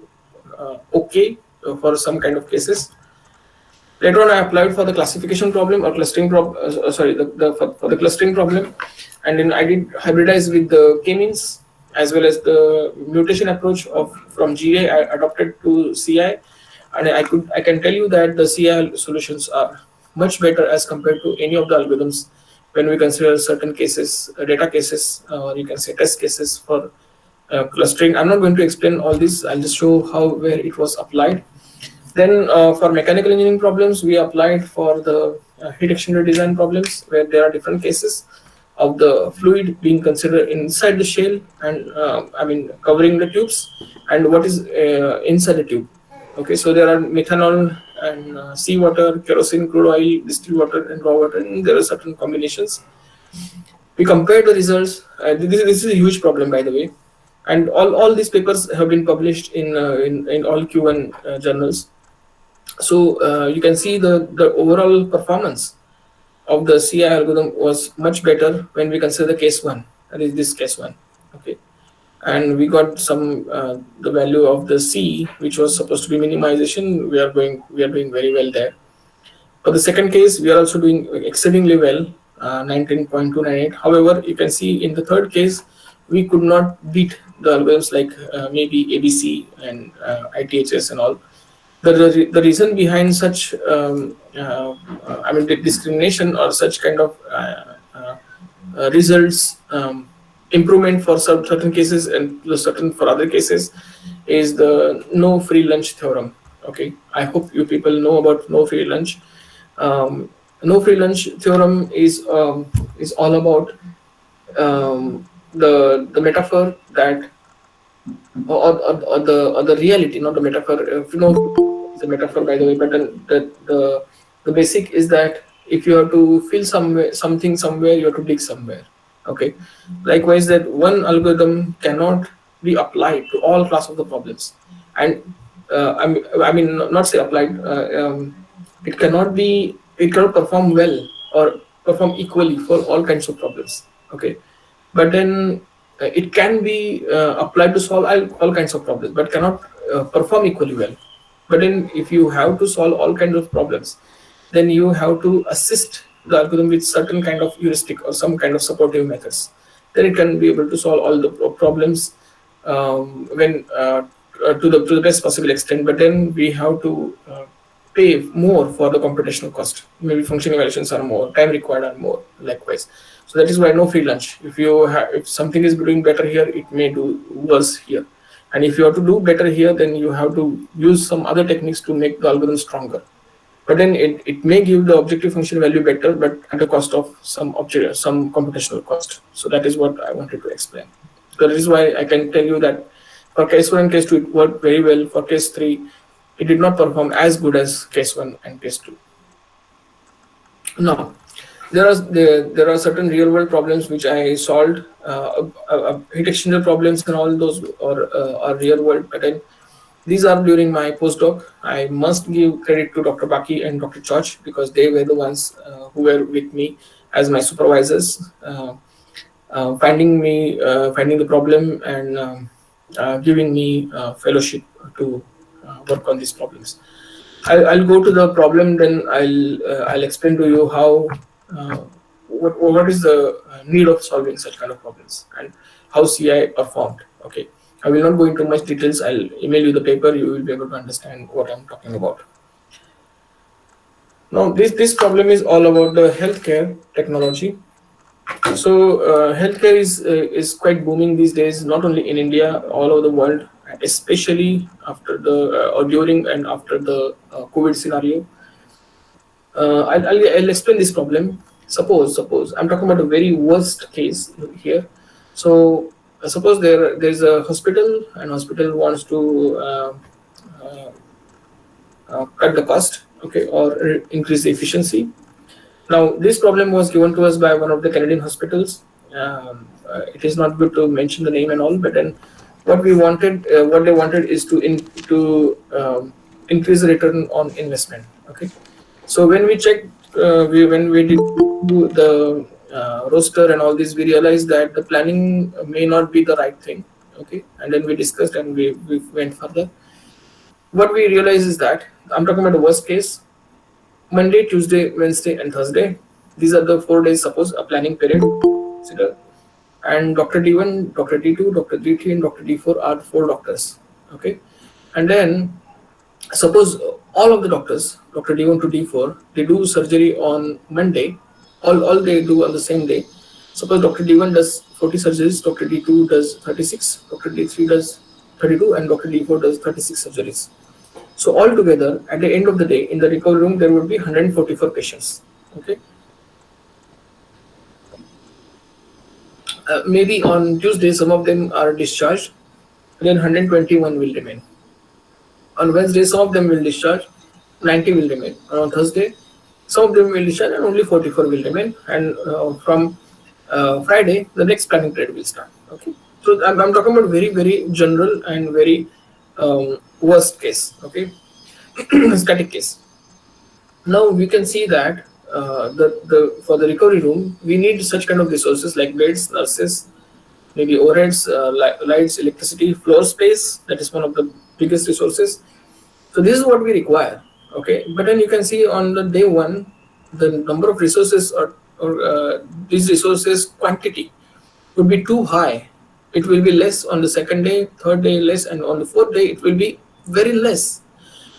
okay for some kind of cases. Later on, I applied for the classification problem or clustering problem. For the clustering problem, and then I did hybridize with the k-means as well as the mutation approach of from GA I adopted to CI, and I can tell you that the CI solutions are much better as compared to any of the algorithms when we consider certain cases, data cases, or you can say test cases for clustering. I'm not going to explain all this. I'll just show how where it was applied. Then for mechanical engineering problems, we applied for the heat exchanger design problems where there are different cases of the fluid being considered inside the shell and covering the tubes and what is inside the tube. Okay, so there are methanol and seawater, kerosene, crude oil, distilled water, and raw water, and there are certain combinations. We compared the results. This is a huge problem, by the way, and all these papers have been published in all Q1 journals. So you can see the overall performance of the CI algorithm was much better when we consider the case one, that is this case one. Okay, and we got some the value of the C, which was supposed to be minimization. We are doing very well there. For the second case, we are also doing exceedingly well, 19.298. However, you can see in the third case, we could not beat the algorithms like maybe ABC and ITHS and all. The reason behind such the discrimination or such kind of results improvement for certain cases and certain for other cases is the no free lunch theorem. Okay, I hope you people know about no free lunch. No free lunch theorem is all about the metaphor that or the reality, not the metaphor. It's a metaphor, by the way, but the basic is that if you have to fill something somewhere, you have to dig somewhere. Okay, likewise, that one algorithm cannot be applied to all class of the problems, and not say applied. It cannot perform well or perform equally for all kinds of problems. Okay, but then it can be applied to solve all kinds of problems, but cannot perform equally well. But then if you have to solve all kinds of problems, then you have to assist the algorithm with certain kind of heuristic or some kind of supportive methods. Then it can be able to solve all the problems when to the best possible extent. But then we have to pay more for the computational cost. Maybe function evaluations are more, time required are more, likewise. So that is why no free lunch. If something is doing better here, it may do worse here. And if you have to do better here, then you have to use some other techniques to make the algorithm stronger. But then it may give the objective function value better, but at the cost of some computational cost. So that is what I wanted to explain. So that is why I can tell you that for case 1 and case 2, it worked very well. For case 3, it did not perform as good as case 1 and case 2. Now, there are certain real world problems which I solved. Heat exchanger problems and all those are real world, but then these are during my postdoc. I must give credit to Dr. Baki and Dr. George because they were the ones who were with me as my supervisors, finding the problem and giving me fellowship to work on these problems. I'll go to the problem, then I'll explain to you how what is the need of solving such kind of problems and how CI performed. Okay, I will not go into much details. I'll email you the paper. You will be able to understand what I'm talking about. Now, this problem is all about the healthcare technology. So, healthcare is quite booming these days, not only in India, all over the world. especially after the or during and after the COVID scenario. I'll explain this problem. Suppose I'm talking about a very worst case here. So suppose there's a hospital, and hospital wants to uh, cut the cost, okay, or increase the efficiency. Now, this problem was given to us by one of the Canadian hospitals. It is not good to mention the name and all, but then what they wanted is to increase the return on investment. Okay, so when we checked, when we did the roster and all this, we realized that the planning may not be the right thing. Okay, and then we discussed and we went further. What we realized is that I'm talking about the worst case. Monday, Tuesday, Wednesday, and Thursday. These are the 4 days, suppose, a planning period. Consider. And Dr. D1, Dr. D2, Dr. D3, and Dr. D4 are 4 doctors. Okay. And then, suppose all of the doctors, Dr. D1 to D4, they do surgery on Monday. All they do on the same day. Suppose Dr. D1 does 40 surgeries, Dr. D2 does 36, Dr. D3 does 32, and Dr. D4 does 36 surgeries. So altogether, at the end of the day, in the recovery room, there would be 144 patients. Okay. Maybe on Tuesday, some of them are discharged, then 121 will remain. On Wednesday, some of them will discharge, 90 will remain. On Thursday, some of them will discharge and only 44 will remain. And from Friday, the next planning period will start. Okay. So I'm talking about very, very general and very worst case. Okay. Static case. Now we can see that for the recovery room, we need such kind of resources like beds, nurses, maybe overheads, lights, electricity, floor space. That is one of the biggest resources. So this is what we require. Okay, but then you can see on the day one, the number of resources or these resources quantity would be too high. It will be less on the second day, third day less, and on the fourth day it will be very less.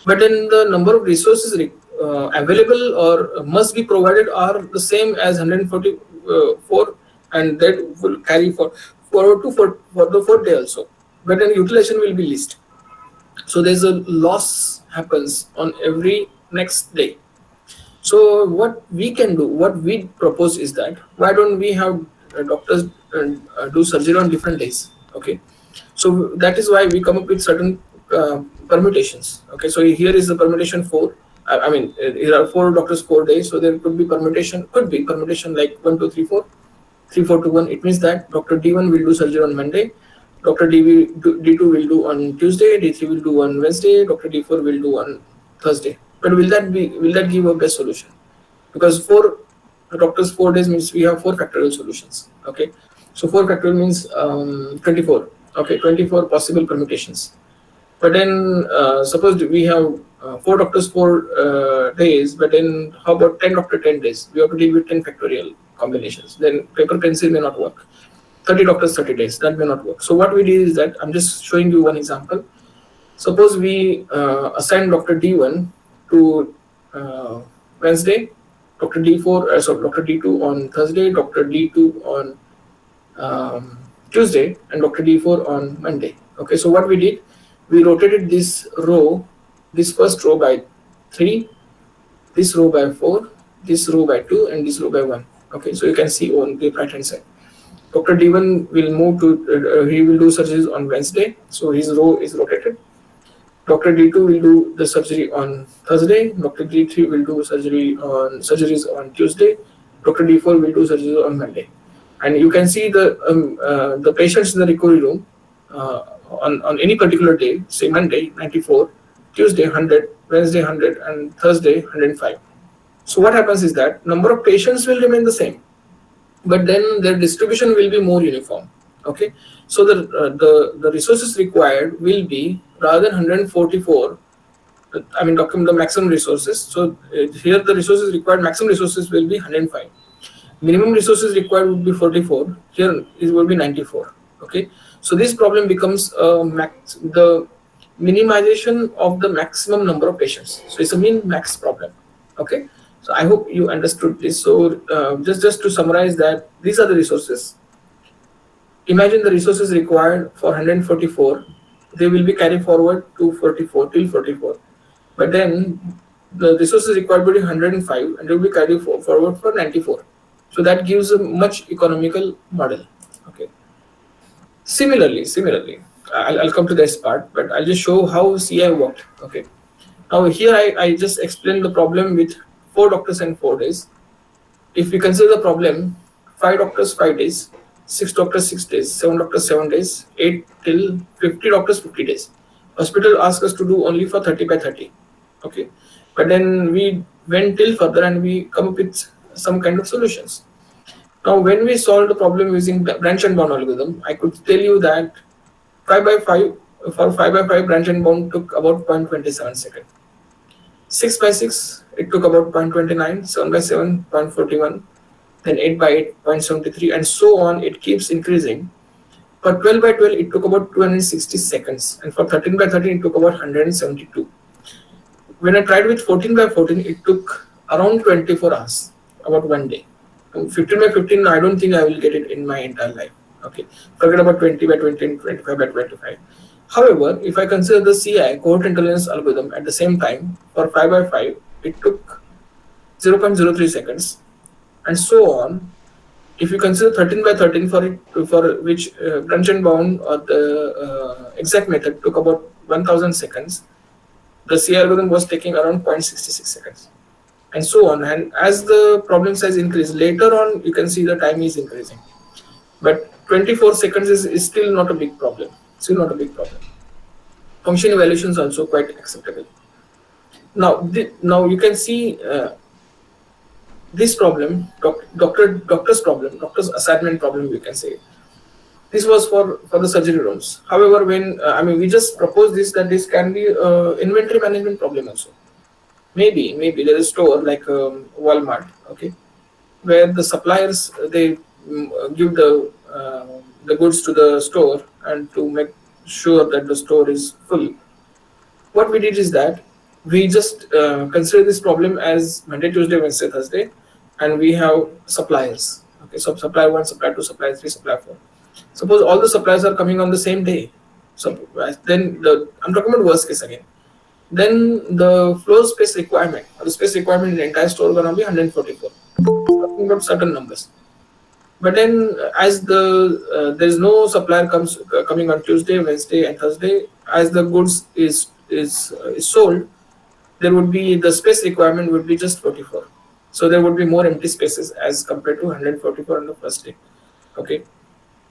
But then the number of resources available or must be provided are the same as 144, and that will carry forward to for the fourth day also. But then utilization will be least. So there's a loss happens on every next day. So what we can do, what we propose is that why don't we have doctors do surgery on different days? Okay, so that is why we come up with certain permutations. Okay, so here is the permutation 4. I mean, here are 4 doctors, 4 days. So there could be permutation like 1, 2, 3, 4, 3, 4 to 1. It means that Dr. D1 will do surgery on Monday, Dr. D2 will do on Tuesday, D3 will do on Wednesday, Dr. D4 will do on Thursday. But will that give a best solution? Because 4 doctors, 4 days means we have 4 factorial solutions. Okay, so 4 factorial means 24. Okay, 24 possible permutations. But then suppose we have 4 doctors, 4 days, but then how about 10 doctor, 10 days? We have to deal with 10 factorial combinations. Then paper pencil may not work. 30 doctors, 30 days, that may not work. So what we did is that I'm just showing you one example. Suppose we assign Dr. D1 to Wednesday, Dr. D4, Dr. D2 on Thursday, Dr. D2 on Tuesday, and Dr. D4 on Monday. Okay, so what we did, we rotated this first row by 3, this row by 4, this row by 2, and this row by 1. Okay, so you can see on the right hand side. Dr. D1 will move to, he will do surgeries on Wednesday, so his row is rotated. Dr. D2 will do the surgery on Thursday, Dr. D3 will do surgeries on Tuesday, Dr. D4 will do surgeries on Monday. And you can see the patients in the recovery room on any particular day, say Monday 94, Tuesday 100, Wednesday 100, and Thursday 105. So what happens is that number of patients will remain the same, but then their distribution will be more uniform. Okay, so the resources required will be, rather than 144, I mean talking the maximum resources. So here the resources required, maximum resources will be 105. Minimum resources required would be 44. Here it will be 94. Okay, so this problem becomes the minimization of the maximum number of patients. So it's a min-max problem. Okay, so I hope you understood this. So just to summarize that, these are the resources. Imagine the resources required for 144 they will be carried forward to 44 till 44. But then the resources required will be 105 and they will be carried forward for 94. So that gives a much economical model. Okay. Similarly, I'll come to this part, but I'll just show how CI worked. Okay. Now here I just explained the problem with 4 doctors and 4 days. If we consider the problem, 5 doctors 5 days, 6 doctors 6 days, 7 doctors 7 days, 8 till 50 doctors 50 days. Hospital asked us to do only for 30 by 30. Okay, but then we went till further and we come up with some kind of solutions. Now, when we solved the problem using the branch and bound algorithm, I could tell you that 5 by 5 for 5 by 5 branch and bound took about 0.27 second. 6 by 6 it took about 0.29, 7 by 7 0.41, then 8 by 8 0.73, and so on. It keeps increasing. For 12 by 12 it took about 260 seconds, and for 13 by 13 it took about 172. When I tried with 14 by 14 it took around 24 hours, about 1 day. 15 by 15 I don't think I will get it in my entire life. Okay, forget about 20 by 20 and 25 by 25. However, if I consider the CI cohort intelligence algorithm at the same time for 5 by 5, it took 0.03 seconds, and so on. If you consider 13 by 13 for which branch and bound or the exact method took about 1000 seconds, the CI algorithm was taking around 0.66 seconds, and so on. And as the problem size increases, later on you can see the time is increasing. But 24 seconds is still not a big problem. Still not a big problem. Function evaluation is also quite acceptable. Now you can see this problem, doctor's assignment problem, you can say. This was for the surgery rooms. However, when we just propose this, that this can be inventory management problem also. Maybe there is a store like Walmart, okay, where the suppliers they give the goods to the store and to make sure that the store is full. What we did is that we just consider this problem as Monday, Tuesday, Wednesday, Thursday, and we have suppliers. Okay, so supplier 1, supplier 2, supplier 3, supplier 4. Suppose all the suppliers are coming on the same day. So then I'm talking about worst case again. Then the floor space requirement or the space requirement in the entire store is going to be 144. Talking about certain numbers. But then as there is no supplier coming on Tuesday, Wednesday, and Thursday, as the goods is sold, there would be the space requirement would be just 44. So there would be more empty spaces as compared to 144 on the first day. Okay,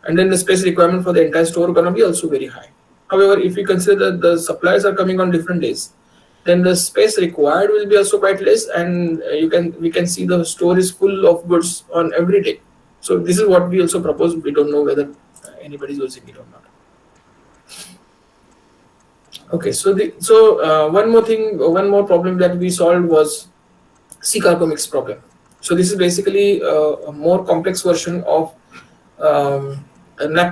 and then the space requirement for the entire store is going to be also very high. However, if we consider that the suppliers are coming on different days, then the space required will be also quite less, and we can see the store is full of goods on every day. So this is what we also propose. We don't know whether anybody is using it or not. Okay, so one more problem that we solved was C cargo mix problem. So this is basically a more complex version of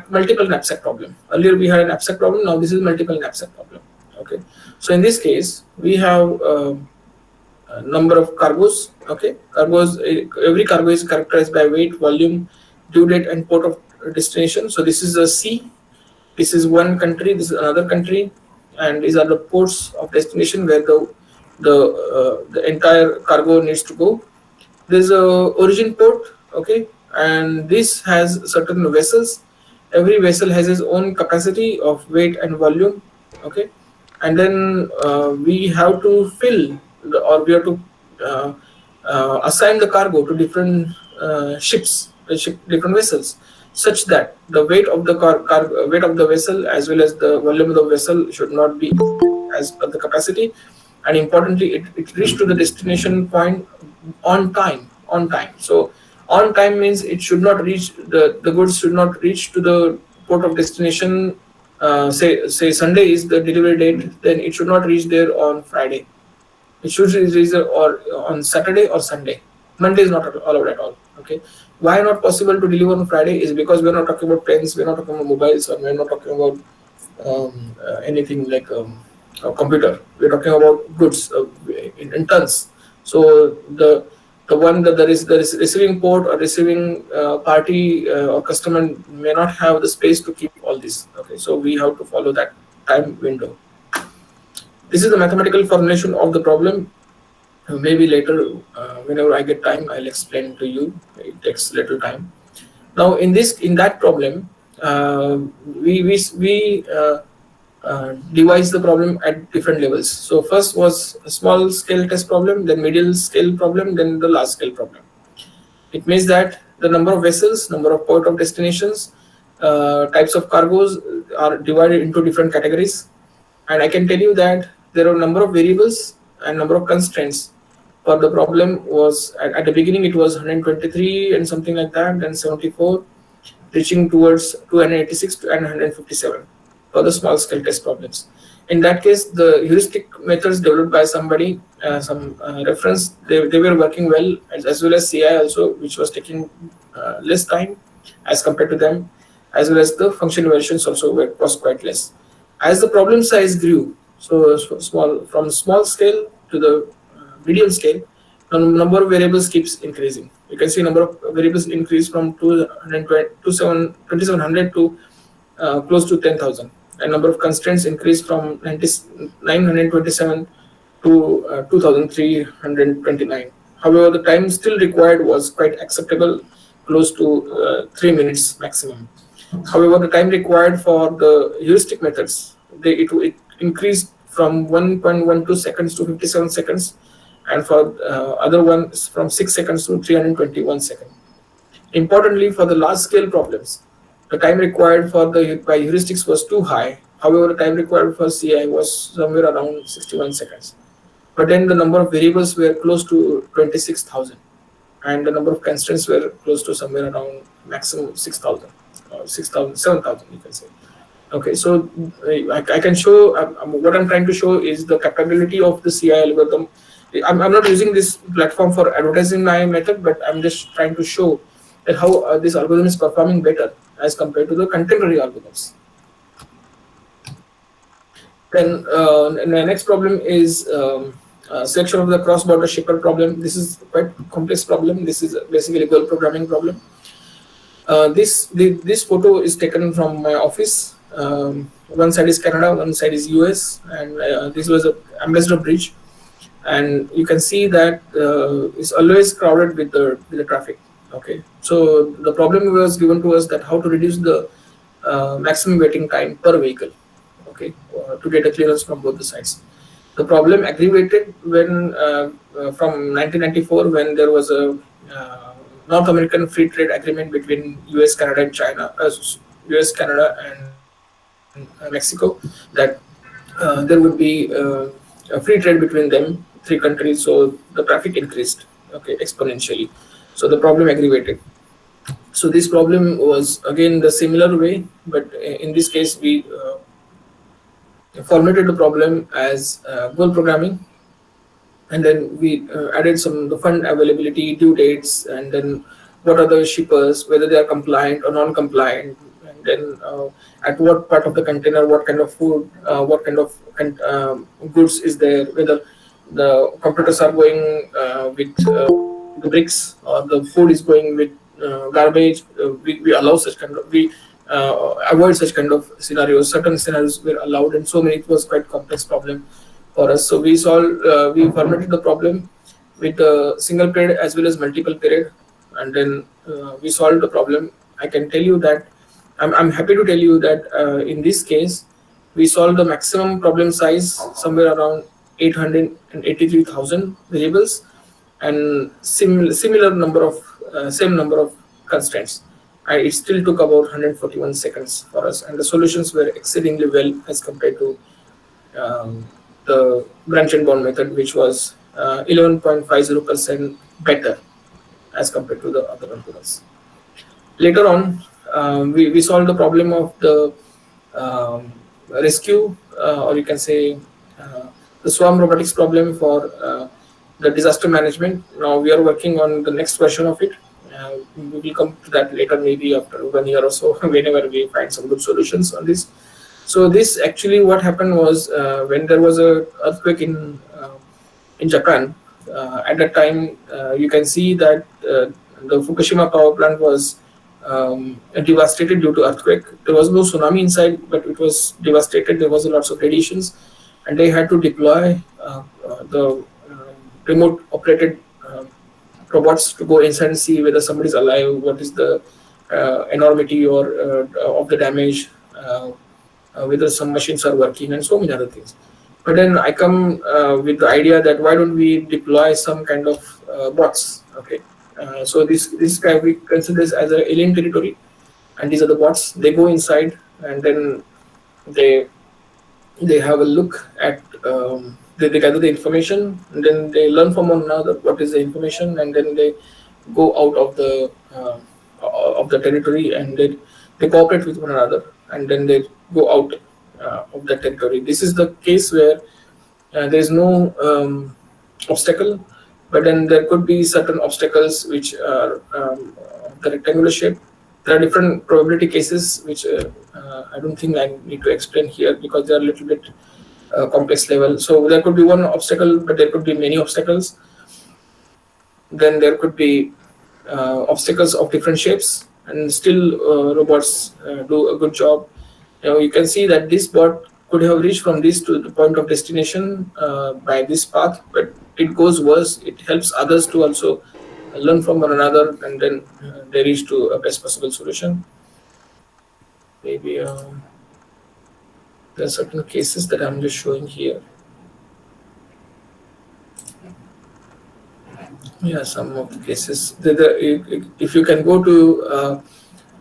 multiple knapsack problem. Earlier we had a knapsack problem. Now this is multiple knapsack problem. Okay, so in this case we have a number of cargos. Okay, every cargo is characterized by weight, volume, due date, and port of destination. So this is a C. This is one country. This is another country, and these are the ports of destination where the entire cargo needs to go. There's a origin port. Okay, and this has certain vessels. Every vessel has its own capacity of weight and volume. Okay, and then we have to fill we have to assign the cargo to different ships, different vessels, such that the weight of the weight of the vessel as well as the volume of the vessel should not be as per the capacity, and importantly, it reached to the destination point on time. So on time means it should not reach the goods should not reach to the port of destination. Say Sunday is the delivery date, then it should not reach there on Friday. It should reach or on Saturday or Sunday. Monday is not allowed at all. Okay, why not possible to deliver on Friday is because we're not talking about pens, we're not talking about mobiles, or we're not talking about anything like a computer. We're talking about goods in tons. So the one that there is receiving port or receiving party or customer may not have the space to keep all this. Okay, so we have to follow that time window. This is the mathematical formulation of the problem. Maybe later, whenever I get time, I'll explain to you. It takes little time. Now, in that problem, we devised the problem at different levels. So first was a small scale test problem, then middle scale problem, then the large scale problem. It means that the number of vessels, number of port of destinations, types of cargoes are divided into different categories. And I can tell you that there are a number of variables and number of constraints. For the problem was at the beginning it was 123 and something like that, then 74, reaching towards 286 and 157 for the small scale test problems. In that case, the heuristic methods developed by somebody, some reference, they were working well, as well as CI also, which was taking less time as compared to them, as well as the function evaluations also was quite less. As the problem size grew, so from small scale to the medium scale, the number of variables keeps increasing. You can see number of variables increase from 2700 to close to 10,000. And number of constraints increased from 927 to 2329. However, the time still required was quite acceptable, close to 3 minutes maximum. However, the time required for the heuristic methods, it increased from 1.12 seconds to 57 seconds, and for other ones from 6 seconds to 321 seconds. Importantly, for the large scale problems, the time required for by heuristics was too high. However, the time required for CI was somewhere around 61 seconds. But then the number of variables were close to 26,000, and the number of constraints were close to somewhere around maximum 6,000 or 6,000, 7,000, you can say. Okay, so I can show, what I'm trying to show is the capability of the CI algorithm. I'm not using this platform for advertising my method, but I'm just trying to show that how this algorithm is performing better as compared to the contemporary algorithms. Then the next problem is selection of the cross-border shipper problem. This is quite complex problem. This is basically a goal programming problem. This photo is taken from my office. One side is Canada, one side is US, and this was a Ambassador Bridge. And you can see that it's always crowded with the traffic. Okay, so the problem was given to us that how to reduce the maximum waiting time per vehicle, okay, to get a clearance from both the sides. The problem aggravated when from 1994, when there was a North American Free Trade Agreement between US, Canada, and China, US, Canada, and Mexico, that there would be a free trade between them, three countries. So the traffic increased, okay, exponentially. So the problem aggravated. So this problem was again the similar way, but in this case we formatted the problem as goal programming, and then we added the fund availability, due dates, and then what are the shippers, whether they are compliant or non-compliant, and then at what part of the container, what kind of food, what kind of goods is there, whether the computers are going with the bricks or the food is going with garbage. We allow such kind of, we avoid such kind of scenarios. Certain scenarios were allowed, and so many, it was quite complex problem for us. So we formatted the problem with a single period as well as multiple period, and then we solved the problem. I can tell you that I'm happy to tell you that in this case we solved the maximum problem size somewhere around 883,000 variables, and similar number of same number of constraints. It still took about 141 seconds for us, and the solutions were exceedingly well as compared to the branch and bound method, which was 11.50% better as compared to the other algorithms. Later on, we solved the problem of the rescue, or you can say the swarm robotics problem for the disaster management. Now we are working on the next version of it. We will come to that later, maybe after 1 year or so, whenever we find some good solutions on this. So this actually, what happened was when there was a earthquake in Japan. At that time, you can see that the Fukushima power plant was devastated due to earthquake. There was no tsunami inside, but it was devastated. There was lots of radiations, and they had to deploy the remote operated robots to go inside and see whether somebody is alive, what is the enormity or of the damage, whether some machines are working, and so many other things. But then I come with the idea that why don't we deploy some kind of bots? Okay, so this guy we consider this as an alien territory, and these are the bots. They go inside and then they they have a look at they gather the information, and then they learn from one another what is the information, and then they go out of the territory, and they cooperate with one another, and then they go out of the territory. This is the case where there is no obstacle, but then there could be certain obstacles which are the rectangular shape. There are different probability cases which I don't think I need to explain here because they are a little bit complex level. So there could be one obstacle, but there could be many obstacles. Then there could be obstacles of different shapes, and still robots do a good job. You can see that this bot could have reached from this to the point of destination by this path, but it goes worse. It helps others to also learn from one another, and then they reach to a best possible solution. Maybe there are certain cases that I'm just showing here. Yeah, some of the cases. If you can go to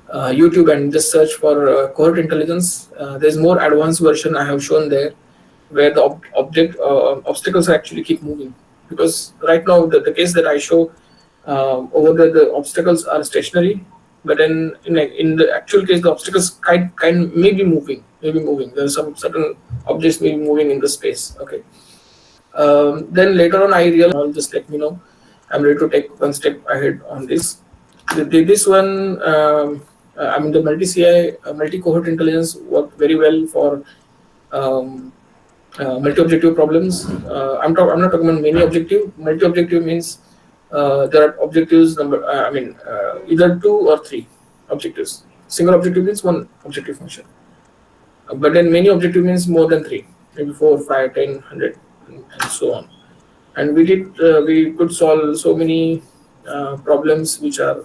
YouTube and just search for cohort intelligence, there's more advanced version I have shown there, where the obstacles actually keep moving. Because right now the case that I show over there, the obstacles are stationary, but then in the actual case, the obstacles kind may be moving, There are some certain objects may be moving in the space. Okay. Then later on, I realized, just let me know. I'm ready to take one step ahead on this. This one, I mean, the multi-CI, multi-cohort intelligence worked very well for multi-objective problems. I'm not talking about many objective. Multi-objective means there are objectives either 2 or 3 objectives. Single objective means one objective function. But then many objective means more than 3, maybe 4, 5, 10, 100, and so on. And we could solve so many problems which are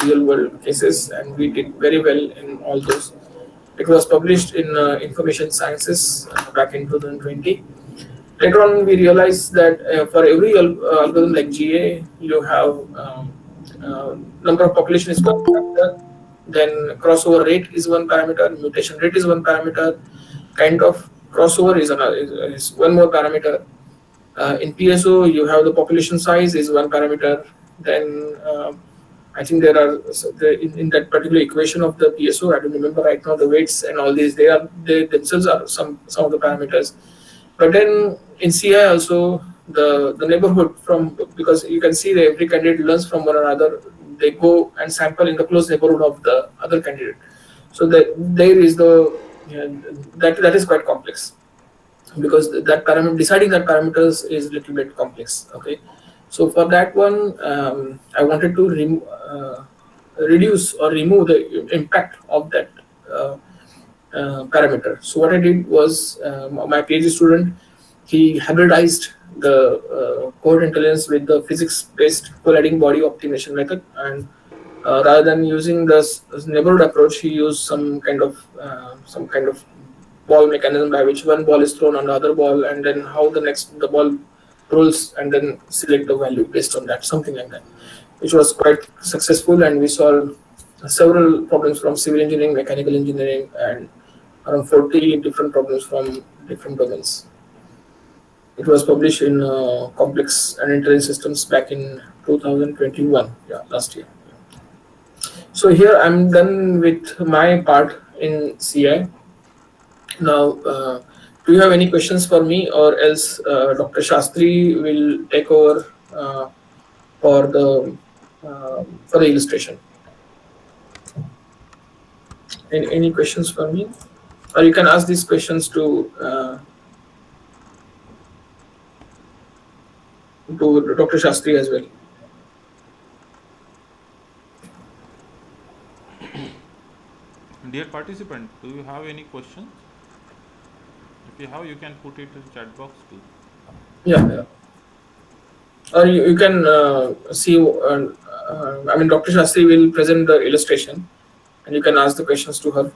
real world cases, and we did very well in all those. It was published in Information Sciences back in 2020. Later on, we realized that for every algorithm like GA, you have number of population is one parameter, then crossover rate is one parameter, mutation rate is one parameter, kind of crossover is one more parameter. In PSO, you have the population size is one parameter. Then I think there are in that particular equation of the PSO, I don't remember right now the weights and all these. They themselves are some of the parameters. But then in CI also the neighborhood because you can see that every candidate learns from one another. They go and sample in the close neighborhood of the other candidate. So there is that is quite complex, because that deciding that parameters is a little bit complex. Okay, so for that one, I wanted to reduce or remove the impact of that parameter. So what I did was, my PhD student, he hybridized the cohort intelligence with the physics-based colliding body optimization method, and rather than using the neighborhood approach, he used some kind of ball mechanism by which one ball is thrown on the other ball, and then how the ball rolls, and then select the value based on that, something like that, which was quite successful. And we solved several problems from civil engineering, mechanical engineering, and around 40 different problems from different domains. It was published in Complex and Intelligent Systems back in 2021, last year. So here I'm done with my part in CI. Now, do you have any questions for me, or else Dr. Shastri will take over for the illustration? Any questions for me, or you can ask these questions to Dr. Shastri as well. Dear participant, do you have any questions? If you have, you can put it in chat box too. Yeah, yeah. Or you can see. I mean, Dr. Shastri will present the illustration, and you can ask the questions to her.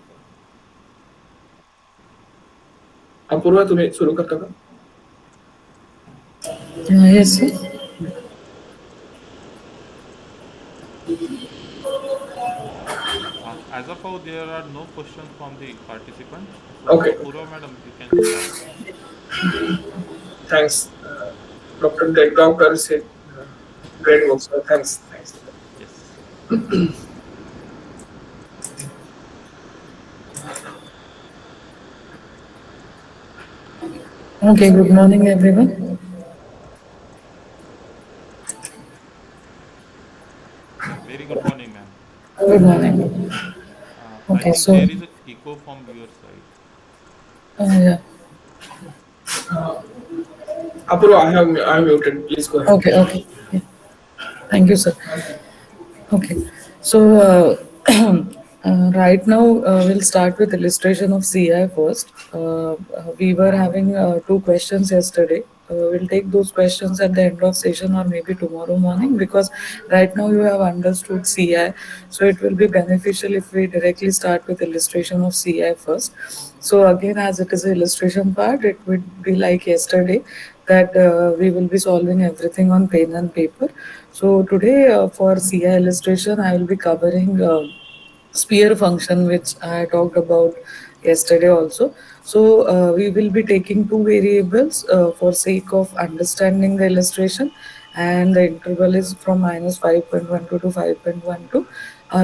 Apoorva तुम्ही सुरू करता का? Yes, sir. As of now, there are no questions from the participants. So, Okay, okay. Apurva madam, you can start. Thanks, Dr. Doctor said great work. So thanks, thanks. Yes. Okay, good morning, everyone. Very good morning, ma'am. Good morning. I Okay, think so, there is a echo from your side. yeah. Apurva, I have muted. Please go ahead. Okay, okay. Yeah. Thank you, sir. Okay, so right now we'll start with illustration of CI first. We were having two questions yesterday. We'll take those questions at the end of session or maybe tomorrow morning, because right now you have understood CI, so it will be beneficial if we directly start with illustration of CI first. So again, as it is an illustration part, it would be like yesterday, that we will be solving everything on pen and paper. So today for CI illustration, I will be covering sphere function, which I talked about yesterday also. So we will be taking two variables for sake of understanding the illustration, and the interval is from -5.12 to 5.12.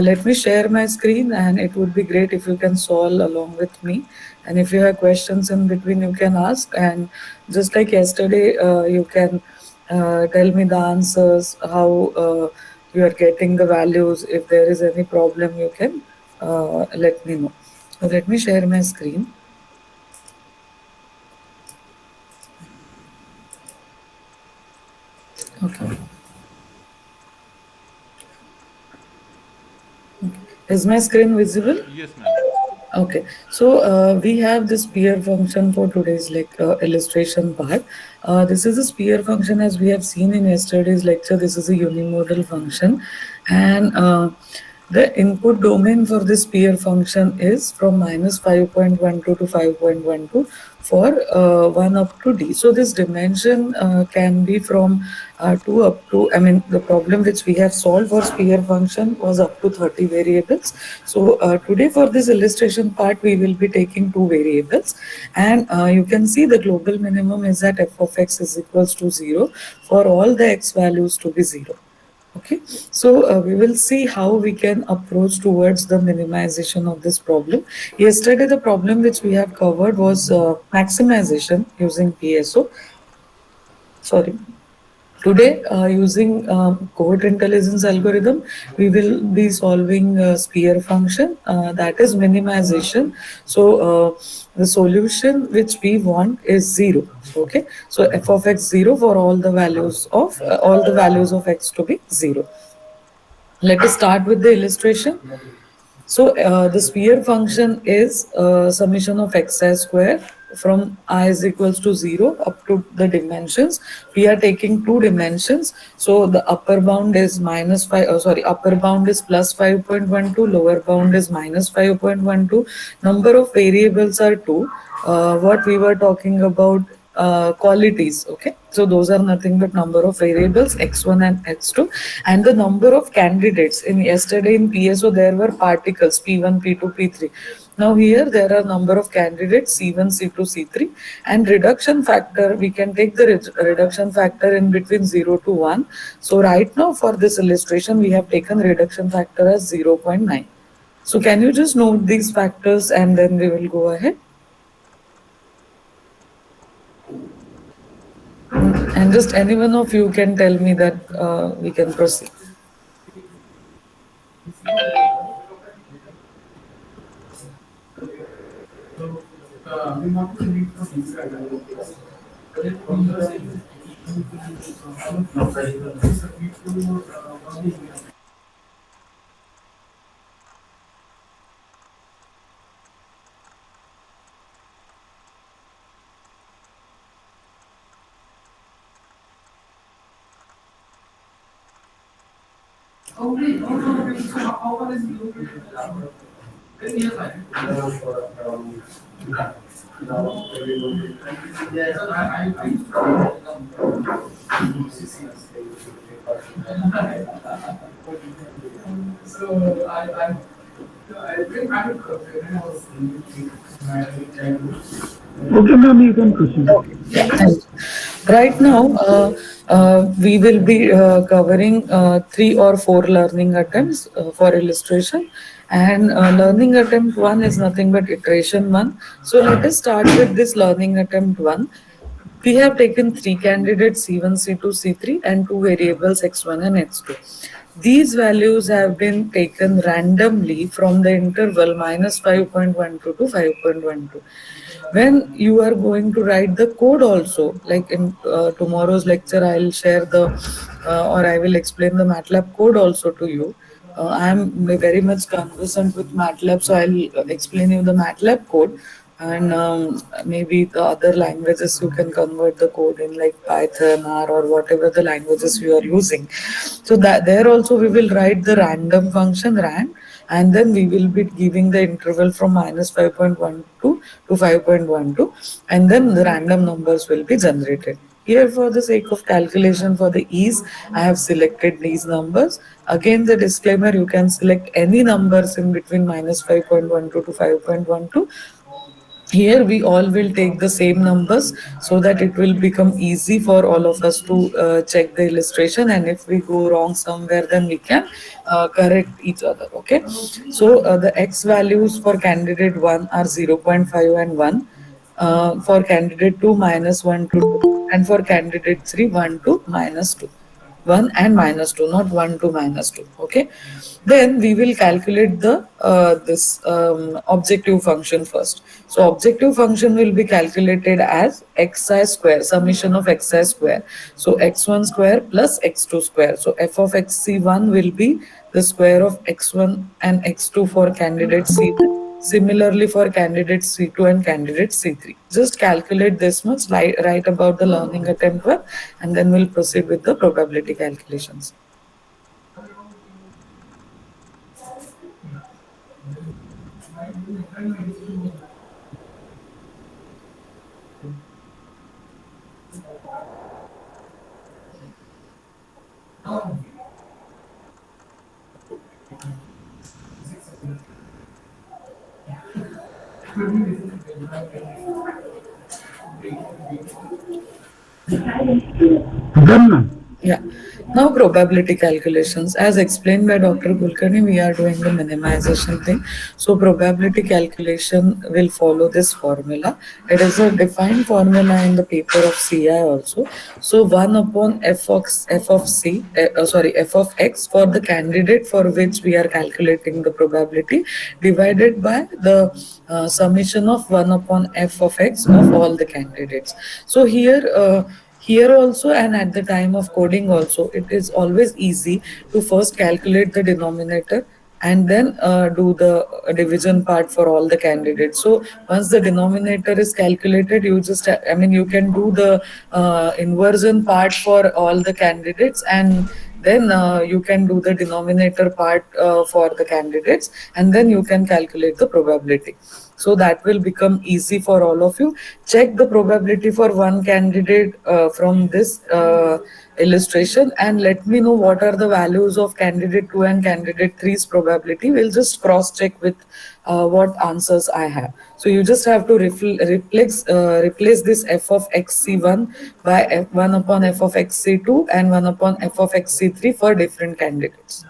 Let me share my screen, and it would be great if you can solve along with me. And if you have questions in between, you can ask. And just like yesterday, you can tell me the answers, how you are getting the values. If there is any problem, you can let me know. So let me share my screen. Okay. Is my screen visible? Yes, ma'am. Okay, so we have this sphere function for today's illustration part. This is a sphere function as we have seen in yesterday's lecture. This is a unimodal function, and the input domain for this sphere function is from -5.12 to 5.12 for 1 up to d. So this dimension can be from 2 up to, I mean, the problem which we have solved for sphere function was up to 30 variables. So today for this illustration part, we will be taking two variables, and you can see the global minimum is that f of x is equals to 0 for all the x values to be 0. Okay, so we will see how we can approach towards the minimization of this problem. Yesterday, the problem which we have covered was maximization using PSO. Sorry. Today, using cohort intelligence algorithm, we will be solving sphere function, that is minimization. So the solution which we want is 0. Okay, so f of x 0 for all the values of x to be 0. Let us start with the illustration. So the sphere function is summation of xi square from I is equals to 0 up to the dimensions. We are taking two dimensions. So the upper bound is upper bound is plus 5.12, lower bound is minus 5.12. Number of variables are two. What we were talking about, qualities. Okay, so those are nothing but number of variables x1 and x2, and the number of candidates. In yesterday in PSO there were particles p1, p2, p3. Now here there are number of candidates c1, c2, c3, and reduction factor, we can take the reduction factor in between 0 to 1. So right now for this illustration we have taken reduction factor as 0.9. So can you just note these factors and then we will go ahead. And just any one of you can tell me that we can proceed. Okay, ma'am, you can proceed. Okay. Yeah, thank you. Right now, we will be covering 3 or 4 learning attempts for illustration. And learning attempt one is nothing but iteration one. So let us start with this learning attempt one. We have taken 3 candidates C1, C2, C3 and 2 variables X1 and X2. These values have been taken randomly from the interval -5.12 to 5.12. When you are going to write the code also, like in tomorrow's lecture, I'll share the or I will explain the MATLAB code also to you. I am very much conversant with MATLAB, so I'll explain you the MATLAB code, and maybe the other languages you can convert the code in, like Python, R, or whatever the languages you are using. So that there also we will write the random function rand, and then we will be giving the interval from -5.12 to 5.12, and then the random numbers will be generated. Here, for the sake of calculation, for the ease, I have selected these numbers. Again, the disclaimer, you can select any numbers in between -5.12 to 5.12. Here we all will take the same numbers, so that it will become easy for all of us to check the illustration, and if we go wrong somewhere, then we can correct each other. Okay, so the x values for candidate 1 are zero point 0.5 and 1, for candidate 2 -1 to 2, and for candidate 3 1 to -2. 1 and -2, not 1 to -2. Okay, then we will calculate the this objective function first. So objective function will be calculated as xi square, summation of xi square. So x1 square plus x2 square. So f of xc1 will be the square of x1 and x2 for candidate c1. Similarly for candidate C2 and candidate C3. Just calculate this much, write about the learning attempt work, and then we'll proceed with the probability calculations. Done, ma'am. Yeah. Now probability calculations. As explained by Dr. Kulkarni, we are doing the minimization thing. So probability calculation will follow this formula. It is a defined formula in the paper of CI also. So 1 upon f of c, sorry, f of x for the candidate for which we are calculating the probability, divided by the summation of 1 upon f of x of all the candidates. So here also, and at the time of coding also, it is always easy to first calculate the denominator and then do the division part for all the candidates. So once the denominator is calculated, you just I mean, you can do the inversion part for all the candidates, and then you can do the denominator part for the candidates, and then you can calculate the probability. So that will become easy for all of you. Check the probability for one candidate from this illustration, and let me know what are the values of candidate 2 and candidate three's probability. We'll just cross check with what answers I have. So you just have to replace this f of xc1 by f1 upon f of xc2 and 1 upon f of xc3 for different candidates.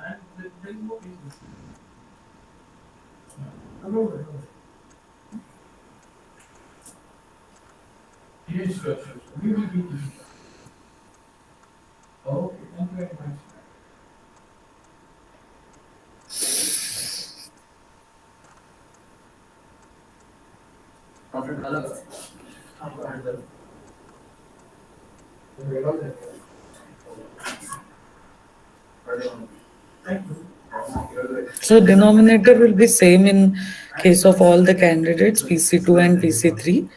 So denominator will be same in case of all the candidates PC2 and PC3,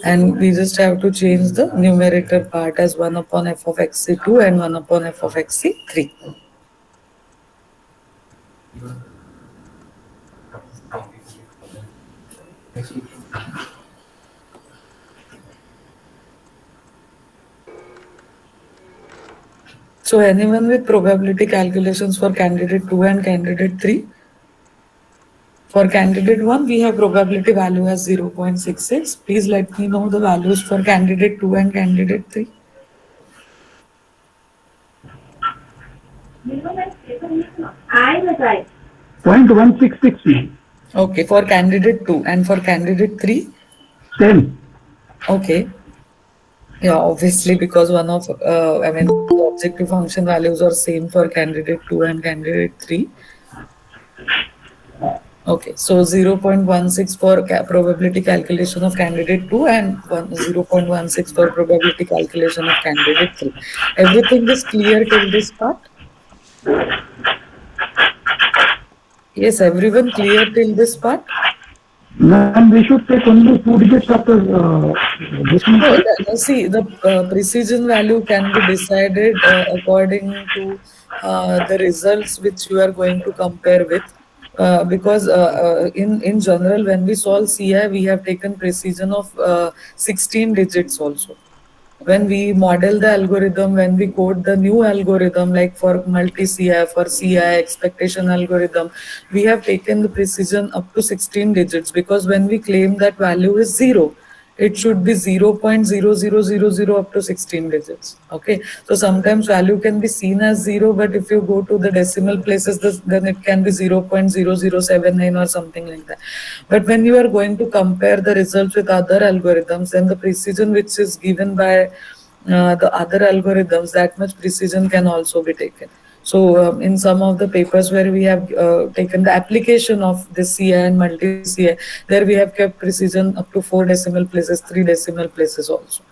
and we just have to change the numerator part as 1 upon f of xc2 and 1 upon f of xc3. So anyone with probability calculations for candidate 2 and candidate 3? For candidate 1, we have probability value as 0.66. Please let me know the values for candidate 2 and candidate 3. I was right. 0.166. Okay, for candidate 2 and for candidate 3? Same. Okay. Yeah, obviously, because the objective function values are same for candidate 2 and candidate 3. Okay, so 0.16 for probability calculation of candidate 2 and 0.16 for probability calculation of candidate 3. Everything is clear till this part? Yes, everyone clear till this part? Then we should take only 2 digits after decimal No, point. see, the precision value can be decided according to the results which you are going to compare with. Because in general, when we solve CI, we have taken precision of 16 digits also. When we model the algorithm, when we code the new algorithm, like for multi-CI, for CI expectation algorithm, we have taken the precision up to 16 digits, because when we claim that value is zero, it should be 0.0000 up to 16 digits. Okay, so sometimes value can be seen as zero, but if you go to the decimal places, then it can be 0.0079 or something like that. But when you are going to compare the results with other algorithms, then the precision which is given by the other algorithms, that much precision can also be taken. So in some of the papers where we have taken the application of this CI and multi-CI, there we have kept precision up to 4 decimal places, 3 decimal places also.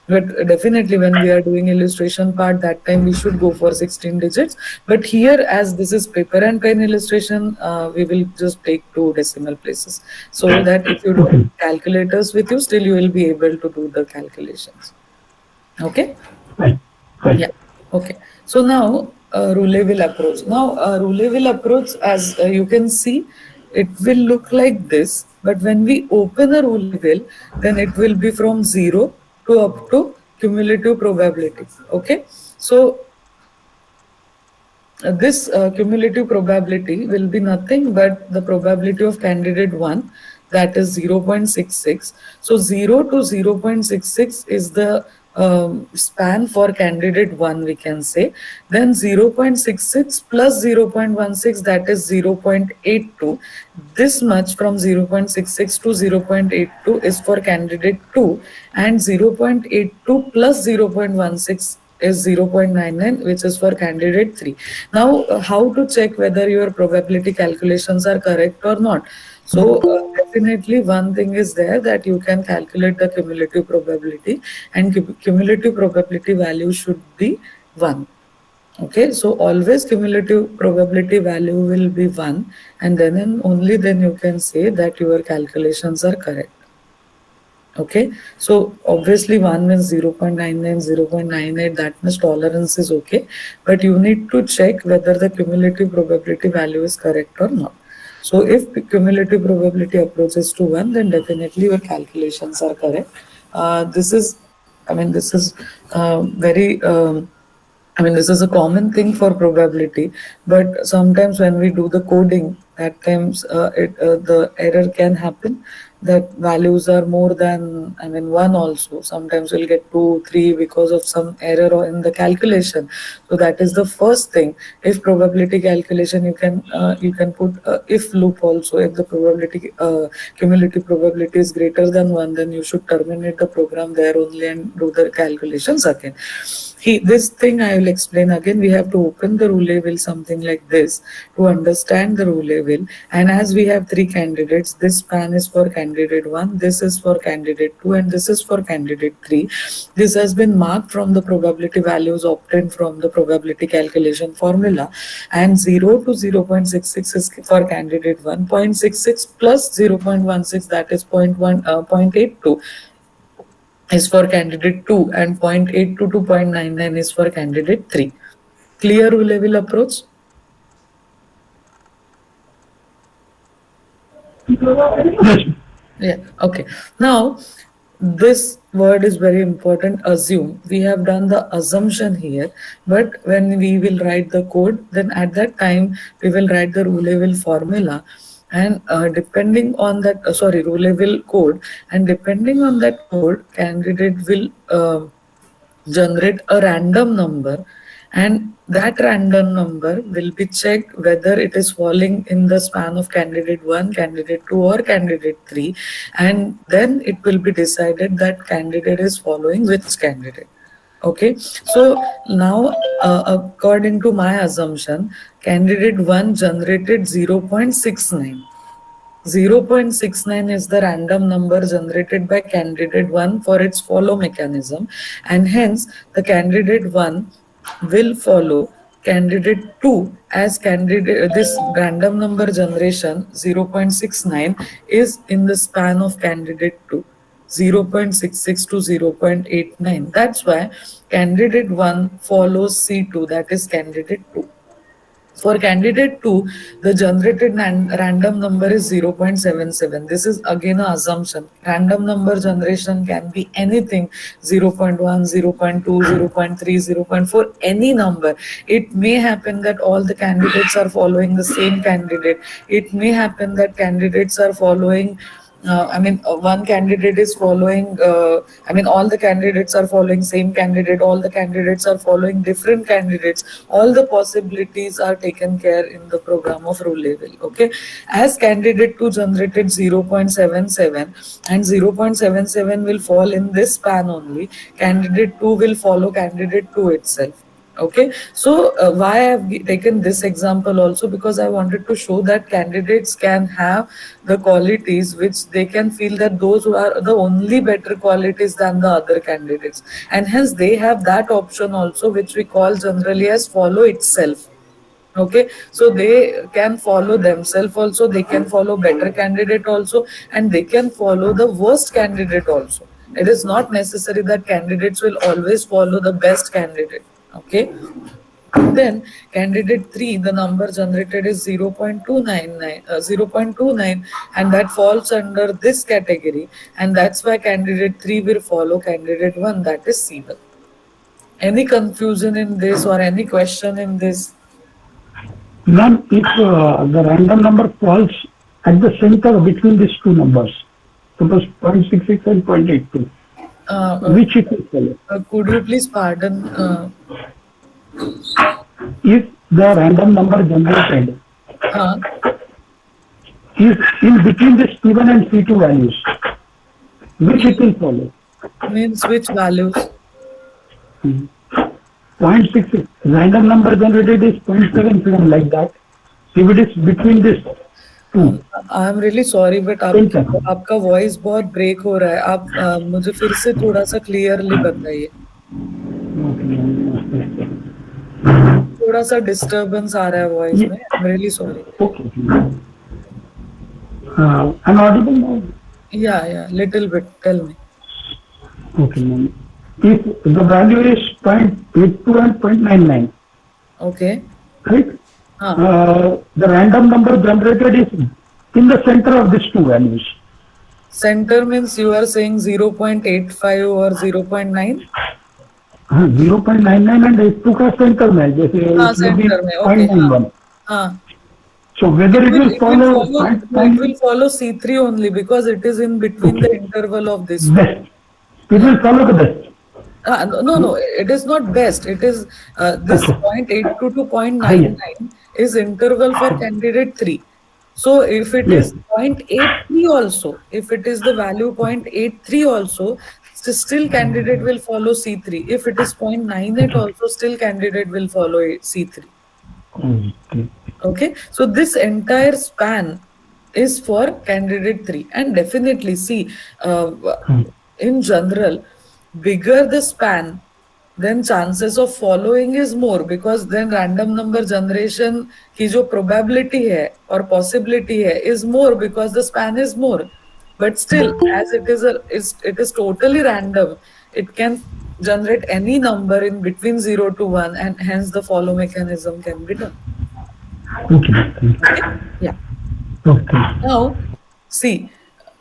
But definitely when we are doing illustration part, that time we should go for 16 digits. But here, as this is paper and pen illustration, we will just take 2 decimal places, so that if you don't have calculators with you, still you will be able to do the calculations. Okay. Fine. Fine. Yeah. Okay. So now Ruleville approach. Now Ruleville approach, as you can see, it will look like this. But when we open a Ruleville, then it will be from zero to up to cumulative probability. Okay. So this cumulative probability will be nothing but the probability of candidate 1, that is 0.66. So 0 to 0.66 is the span for candidate 1, we can say. Then 0.66 plus 0.16, that is 0.82. This much from 0.66 to 0.82 is for candidate 2, and 0.82 plus 0.16 is 0.99, which is for candidate 3. Now, how to check whether your probability calculations are correct or not? So, definitely one thing is there, that you can calculate the cumulative probability, and cumulative probability value should be 1. Okay, so always cumulative probability value will be 1, and then and only then you can say that your calculations are correct. Okay, so obviously 1 means 0.99, 0.98, that much tolerance is okay, but you need to check whether the cumulative probability value is correct or not. So if the cumulative probability approaches to 1, then definitely your calculations are correct. This is very this is a common thing for probability, but sometimes when we do the coding, at times the error can happen, that values are more than, 1 also. Sometimes we'll get 2, 3 because of some error in the calculation. So that is the first thing. If probability calculation, you can put if loop also. If the probability cumulative probability is greater than 1, then you should terminate the program there only and do the calculations again. This thing I will explain again. We have to open the roulette wheel, something like this, to understand the roulette wheel. And as we have 3 candidates, this span is for candidate 1, this is for candidate 2, and this is for candidate 3. This has been marked from the probability values obtained from the probability calculation formula. And 0 to 0.66 is for candidate 1, 0.66 plus 0.16, that is 0.82, is for candidate 2, and 0.82 to 0.99 is for candidate 3. Clear level approach? Yes. Yeah. Okay. Now, this word is very important. Assume. We have done the assumption here, but when we will write the code, then at that time we will write the rule level formula, and depending on that, rule level code, and depending on that code, candidate will generate a random number, and that random number will be checked whether it is falling in the span of candidate 1, candidate 2, or candidate 3, and then it will be decided that candidate is following which candidate. Okay, so now according to my assumption, candidate 1 generated 0.69. 0.69 is the random number generated by candidate 1 for its follow mechanism, and hence the candidate 1 will follow candidate 2 as candidate. This random number generation 0.69 is in the span of candidate 2, 0.66 to 0.89. That's why candidate 1 follows C2, that is candidate 2. For candidate 2, the generated random number is 0.77. This is again an assumption. Random number generation can be anything, 0.1, 0.2, 0.3, 0.4, any number. It may happen that all the candidates are following the same candidate. It may happen that candidates are following one candidate is following, all the candidates are following same candidate, all the candidates are following different candidates. All the possibilities are taken care in the program of rule level. Okay, as candidate 2 generated 0.77 and 0.77 will fall in this span only, candidate 2 will follow candidate 2 itself. Okay, so why I have taken this example also, because I wanted to show that candidates can have the qualities which they can feel that those who are the only better qualities than the other candidates, and hence they have that option also, which we call generally as follow itself. Okay, so they can follow themselves also, they can follow better candidate also, and they can follow the worst candidate also. It is not necessary that candidates will always follow the best candidate. Okay, then candidate 3, the number generated is 0.299, 0.29, and that falls under this category, and that's why candidate 3 will follow candidate 1, that is C1. Any confusion in this or any question in this? Ma'am, if the random number falls at the center between these two numbers, suppose 0.66 and 0.82, which it will follow? Could you please pardon? If the random number generated Uh, is in between the C1 and C2 values, which it will follow? Means which values? 0.66. Random number generated is 0.77 like that. If it is between this two, I am really sorry but आपका voice बहुत break हो रहा है. आप मुझे फिर से थोड़ा सा क्लियरली बताइए. थोड़ा सा डिस्टर्बेंस आ रहा है वॉइस में. I am really sorry. okay. I'm audible now. या little bit. Tell me. Okay, ma'am. If the value is 0.82 and 0.99, okay. right? हाँ. The random number generated is in the center of these two values. Center means you are saying 0.85 or 0.9? 0.99 and 82 का center में जैसे it will be center में. Okay. 0.91. हाँ. So whether it will follow it will follow C3 only because it is in between the interval of this. best. It will follow the best. No, it is not best. It is this Okay. 0.82 to 0.99 is interval for candidate 3. So if it Yes. is 0.83 also, if it is the value 0.83 also, still candidate will follow C3. If it is 0.98 also, still candidate will follow C3. Okay. Okay, so this entire span is for candidate 3, and definitely see, in general, bigger the span, then chances of following is more, because then random number generation की जो probability है or possibility है is more because the span is more. But still, as it is totally random, it can generate any number in between 0 to 1, and hence the follow mechanism can be done. Okay. Okay, yeah. Okay. Now, See,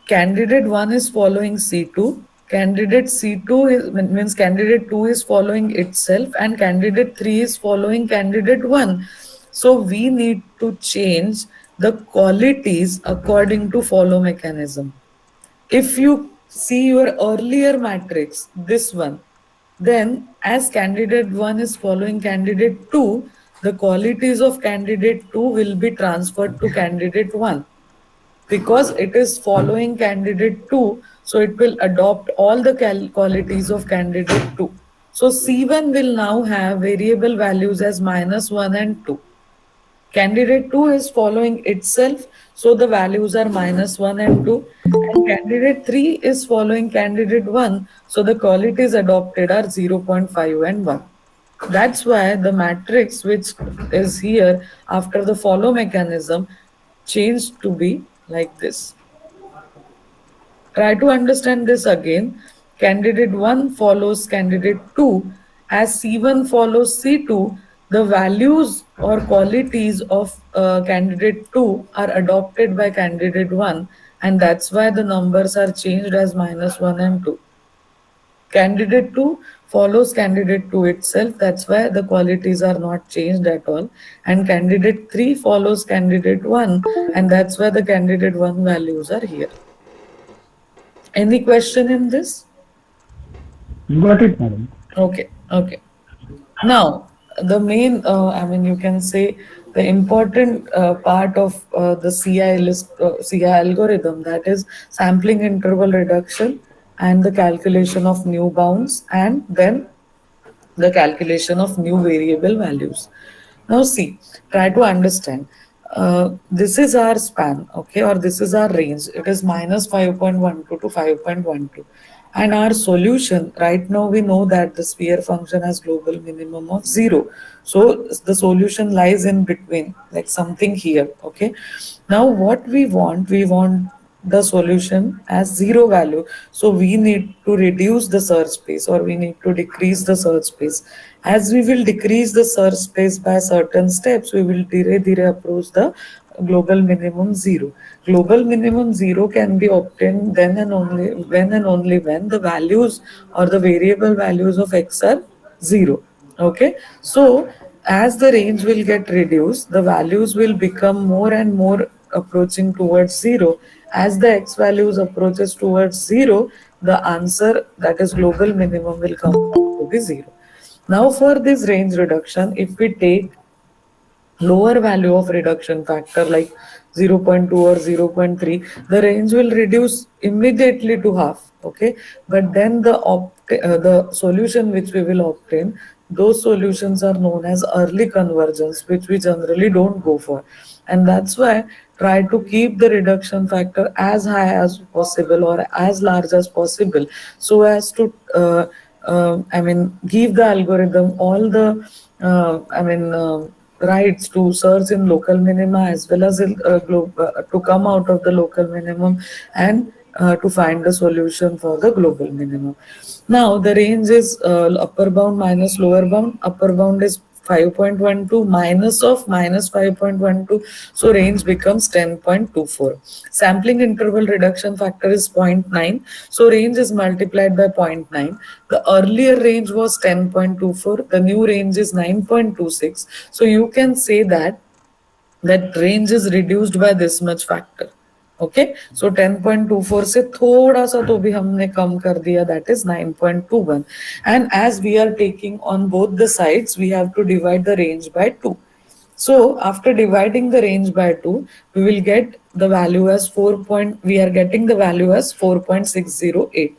candidate 1 is following C2. Candidate C2 means candidate 2 is following itself, and candidate 3 is following candidate 1. So we need to change the qualities according to follow mechanism. If you see your earlier matrix, this one, then as candidate 1 is following candidate 2, the qualities of candidate 2 will be transferred to candidate 1 because it is following candidate 2, so it will adopt all the qualities of candidate 2. So C1 will now have variable values as -1 and 2. Candidate 2 is following itself, so the values are -1 and 2. And candidate 3 is following candidate 1, so the qualities adopted are 0.5 and 1. That's why the matrix which is here after the follow mechanism changed to be like this. Try to understand this again. Candidate 1 follows candidate 2. As C1 follows C2, the values or qualities of candidate 2 are adopted by candidate 1, and that's why the numbers are changed as -1 and 2. Candidate 2 follows candidate 2 itself, that's why the qualities are not changed at all. And candidate 3 follows candidate 1, and that's why the candidate 1 values are here. Any question in this? Got it, madam. Okay, okay. Now, the main, you can say the important part of the CI algorithm, that is sampling interval reduction and the calculation of new bounds, and then the calculation of new variable values. Now see, try to understand. This is our span, okay, or this is our range. It is -5.12 to 5.12. And our solution, right now we know that the sphere function has global minimum of 0. So the solution lies in between, like something here, okay. Now what we want the solution as 0 value. So we need to reduce the search space, or we need to decrease the search space. As we will decrease the search space by certain steps, we will dire approach the global minimum 0. Global minimum 0 can be obtained then and only when the values or the variable values of x are 0. Okay, so as the range will get reduced, the values will become more and more approaching towards 0. As the x values approaches towards 0, the answer, that is global minimum, will come to be 0. Now for this range reduction, if we take lower value of reduction factor like 0.2 or 0.3, the range will reduce immediately to half. Okay, but then the solution which we will obtain, those solutions are known as early convergence, which we generally don't go for. And that's why try to keep the reduction factor as high as possible or as large as possible, so as to give the algorithm all the rights to search in local minima as well as in, to come out of the local minimum, and to find the solution for the global minimum. Now the range is upper bound minus lower bound. Upper bound is 5.12 minus of minus 5.12, so range becomes 10.24. Sampling interval reduction factor is 0.9, so range is multiplied by 0.9. The earlier range was 10.24, the new range is 9.26, so you can say that range is reduced by this much factor. Okay, so 10.24 से थोड़ा सा तो भी हमने कम कर दिया, that is 9.21. And as we are taking on both the sides, we have to divide the range by 2. So after dividing the range by 2, we will get the value as we are getting the value as 4.608.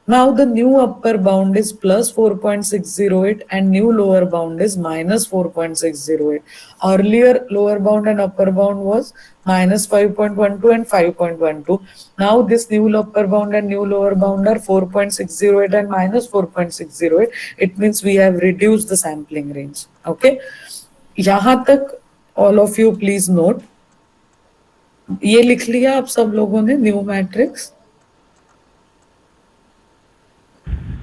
Now the new upper bound is plus 4.608 and new lower bound is minus 4.608. Earlier lower bound and upper bound was minus 5.12 and 5.12. Now this new upper bound and new lower bound are 4.608 and minus 4.608. It means we have reduced the sampling range. Okay. यहाँ तक all of you please note. ये लिख लिया आप सब लोगों ने new matrix?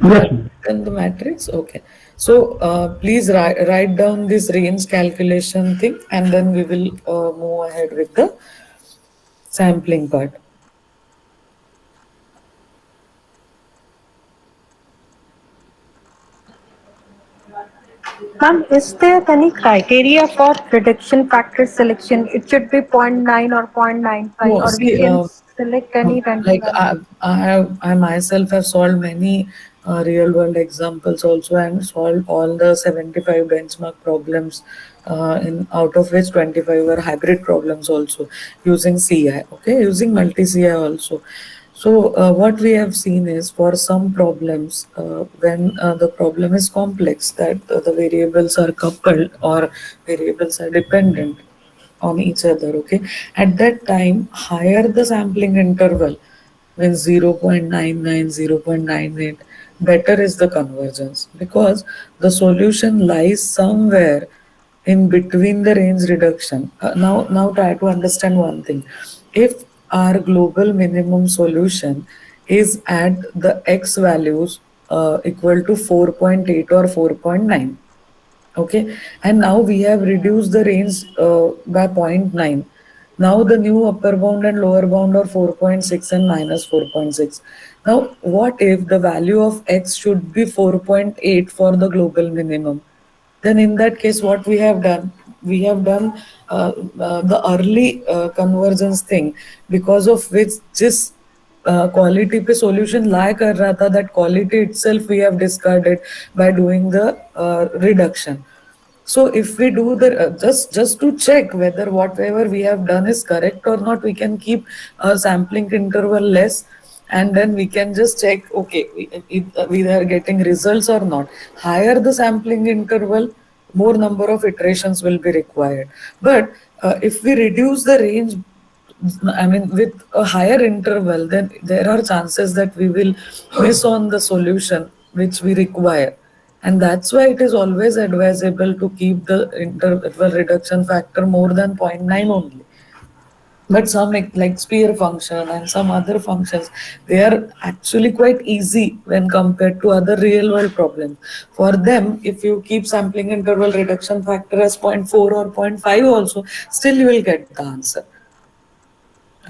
Yes, in the matrix. Okay, so please write down this range calculation thing, and then we will move ahead with the sampling part. Ma'am, is there any criteria for reduction factor selection? It should be point 0.9 or 0.95, No, or we see, can select any random like value. I myself have solved many real world examples also, and solved all the 75 benchmark problems, in out of which 25 were hybrid problems also using CI, okay, using multi CI also. So what we have seen is for some problems, when the problem is complex, that the variables are coupled or variables are dependent on each other, okay, at that time higher the sampling interval, when 0.99, 0.98, better is the convergence, because the solution lies somewhere in between the range reduction. Now try to understand one thing. If our global minimum solution is at the x values equal to 4.8 or 4.9, okay, and now we have reduced the range by zero point 0.9. Now the new upper bound and lower bound are 4.6 and minus 4.6. Now what if the value of x should be 4.8 for the global minimum? Then in that case what we have done the early convergence thing, because of which this quality पे solution lie कर रहा था, that quality itself we have discarded by doing the reduction. So if we do the just to check whether whatever we have done is correct or not, we can keep a sampling interval less, and then we can just check, okay, we are getting results or not. Higher the sampling interval, more number of iterations will be required. But if we reduce the range, I mean, with a higher interval, then there are chances that we will miss on the solution which we require. And that's why it is always advisable to keep the interval reduction factor more than zero point 0.9 only. But some like sphere function and some other functions, they are actually quite easy when compared to other real world problems. For them, if you keep sampling interval reduction factor as zero point 0.4 or zero point 0.5 also, still you will get the answer.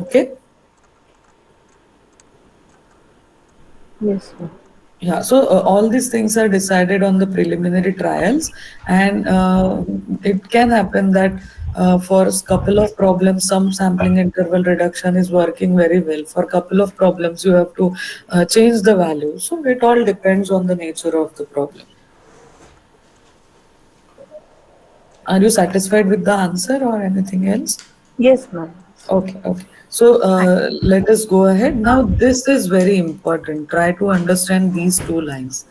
Okay. Yes, ma'am. Yeah, so all these things are decided on the preliminary trials, and it can happen that for a couple of problems, some sampling interval reduction is working very well. For a couple of problems, you have to change the value. So it all depends on the nature of the problem. Are you satisfied with the answer or anything else? Yes, ma'am. Okay, okay. So let us go ahead. Now, this is very important. Try to understand these two lines.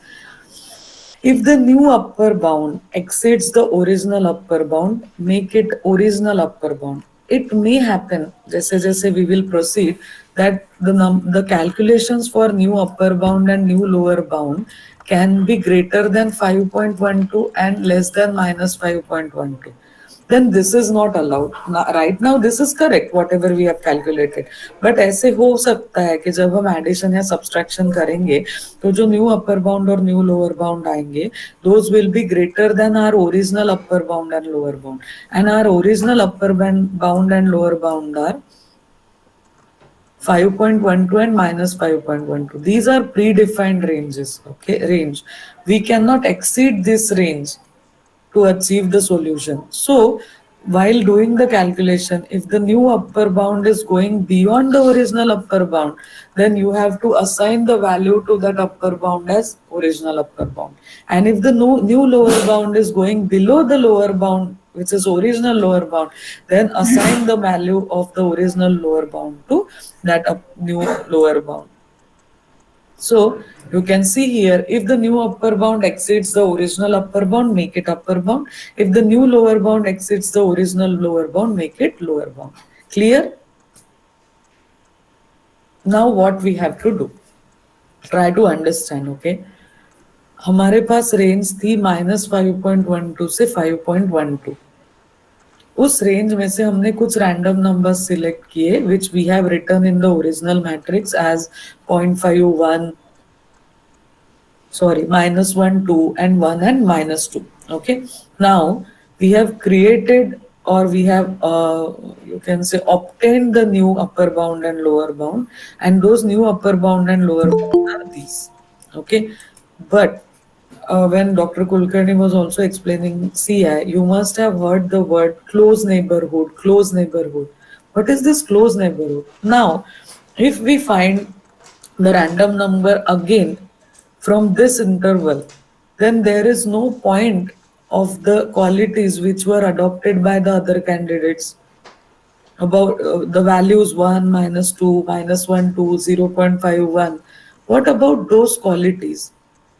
If the new upper bound exceeds the original upper bound, make it original upper bound. It may happen, जैसे we will proceed, that the calculations for new upper bound and new lower bound can be greater than 5.12 and less than minus 5.12. Then this is not allowed. Right now this is correct whatever we have calculated, but ऐसे हो सकता है कि जब हम addition या subtraction करेंगे तो जो न्यू अपर बाउंड और न्यू लोअर बाउंड आएंगे, those will be greater than our original upper bound and lower bound, and our original upper bound and lower bound are 5.12 and minus 5.12. These are predefined ranges, okay, range. We cannot exceed this range to achieve the solution. So, while doing the calculation, if the new upper bound is going beyond the original upper bound, then you have to assign the value to that upper bound as original upper bound. And if the new lower bound is going below the lower bound, which is original lower bound, then assign the value of the original lower bound to that new lower bound. So you can see here, if the new upper bound exceeds the original upper bound, make it upper bound. If the new lower bound exceeds the original lower bound, make it lower bound. Clear? Now what we have to do? Try to understand, okay? हमारे पास range थी -5.12 से 5.12. उस range में से हमने कुछ random numbers select किए which we have written in the original matrix as 0.51, sorry, -1, 2, and 1 and -2. Okay, now we have created, or we have you can say obtained the new upper bound and lower bound, and those new upper bound and lower bound are these. Okay, but when Dr. Kulkarni was also explaining CI, you must have heard the word close neighborhood, close neighborhood. What is this close neighborhood? Now, if we find the random number again from this interval, then there is no point of the qualities which were adopted by the other candidates about the values 1, -2, -1, 2, 0.51. What about those qualities?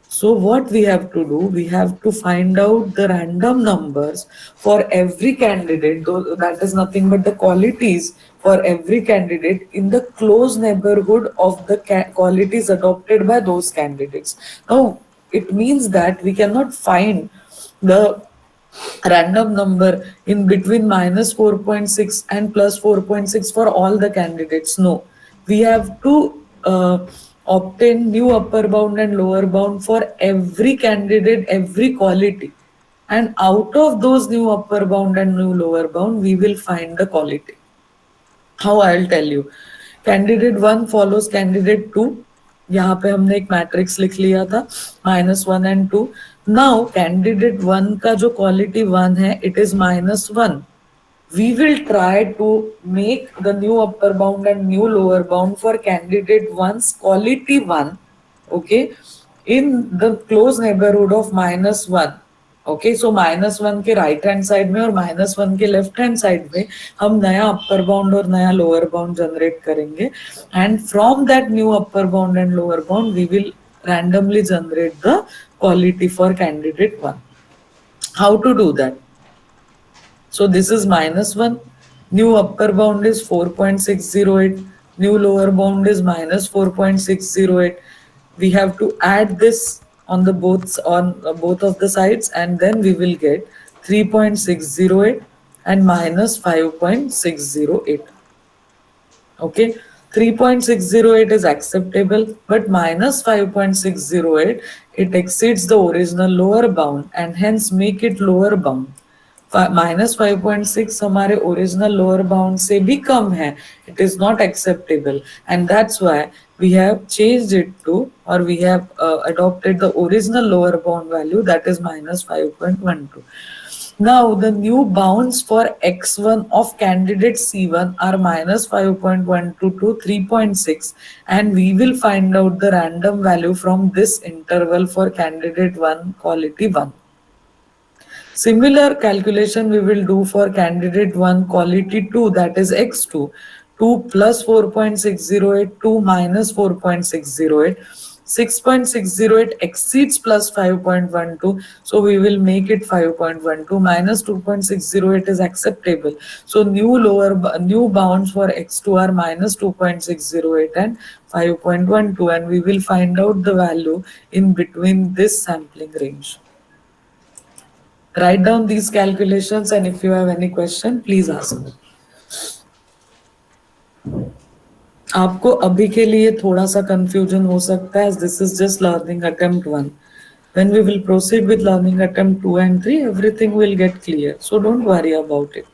So what we have to do, we have to find out the random numbers for every candidate, though that is nothing but the qualities for every candidate in the close neighborhood of the qualities adopted by those candidates. Now, it means that we cannot find the random number in between -4.6 and +4.6 for all the candidates. No, we have to obtain new upper bound and lower bound for every candidate, every quality. And out of those new upper bound and new lower bound, we will find the quality. How I'll tell you. Candidate one follows candidate two. यहाँ पे हमने एक matrix लिख लिया था -1 and 2. Now candidate one का जो quality one है it is -1. We will try to make the new upper bound and new lower bound for candidate one's quality one, okay, in the close neighborhood of -1. Okay, सो -1 के right hand side में और -1 के left hand side में हम नया अपर bound और नया lower bound generate करेंगे. And from that new upper bound and lower bound we will randomly generate the quality for candidate 1. How to do that? So this is -1. New upper bound is 4.608. New lower bound is -4.608. We have to add this on the both of the sides, and then we will get 3.608 and -5.608. Okay, 3.608 is acceptable, but -5.608, it exceeds the original lower bound and hence make it lower bound. -5.6 हमारे original lower bound से भी कम है. It is not acceptable, and that's why we have changed it to, or we have adopted the original lower bound value, that is -5.12. Now the new bounds for x1 of candidate c1 are -5.12 to 3.6, and we will find out the random value from this interval for candidate 1 quality 1. Similar calculation we will do for candidate 1 quality 2, that is x2. 2 plus 4.608, 2 minus 4.608. 6.608 exceeds plus 5.12, so we will make it 5.12. Minus 2.608 is acceptable, so new bounds for x2 are -2.608 and 5.12, and we will find out the value in between this sampling range. Write down these calculations, and if you have any question, please ask me. आपको अभी के लिए थोड़ा सा confusion हो सकता है, this is just learning attempt 1. When we will proceed with learning attempt 2 and 3, everything will get clear. So don't worry about it.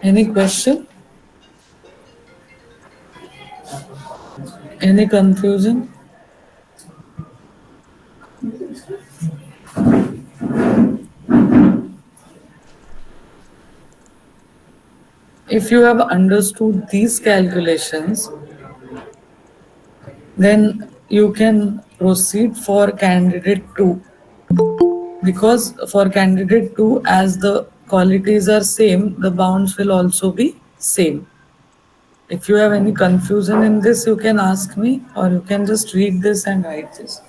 Any question? Any confusion? If you have understood these calculations, then you can proceed for candidate 2, because for candidate 2, as the qualities are same, the bounds will also be same. If you have any confusion in this, you can ask me, or you can just read this and write this.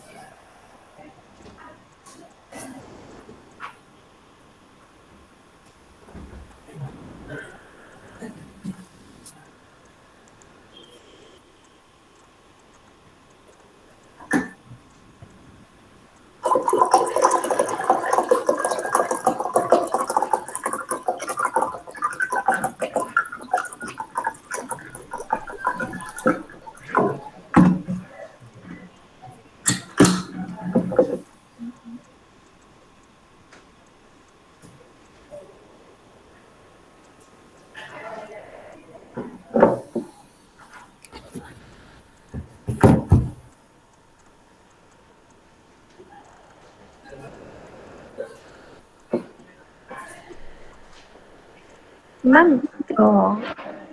Ma'am,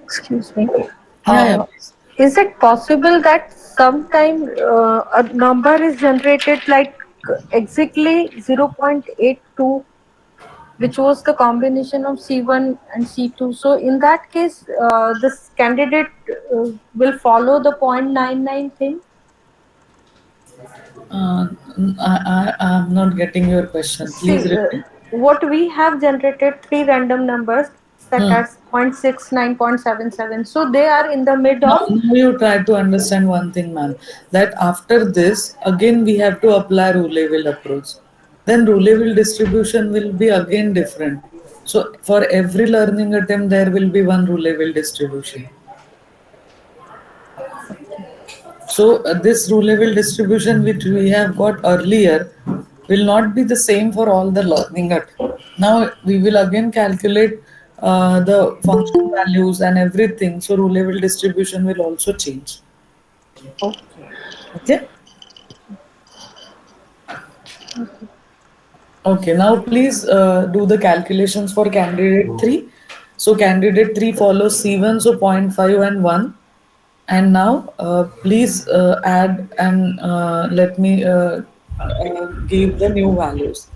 excuse me. Yeah, yeah, Uh, please. is it possible that sometime a number is generated like exactly 0.82, which was the combination of C1 and C2? So in that case, this candidate will follow the 0.99 thing. I'm not getting your question. Please See, repeat. what we have generated three random numbers that Hmm. are 0.69, 0.77. So they are in the mid Now, of. now you try to understand one thing, ma'am. That after this, again we have to apply rule-level approach. Then rule-level distribution will be again different. So for every learning attempt, there will be one rule-level distribution. So this rule-level distribution which we have got earlier will not be the same for all the learning attempt. Now we will again calculate the function values and everything. So rule-level distribution will also change. Okay. Okay. Okay, now please do the calculations for candidate 3. So candidate 3 follows C1, so zero point 0.5 and 1. And now please add and let me give the new values.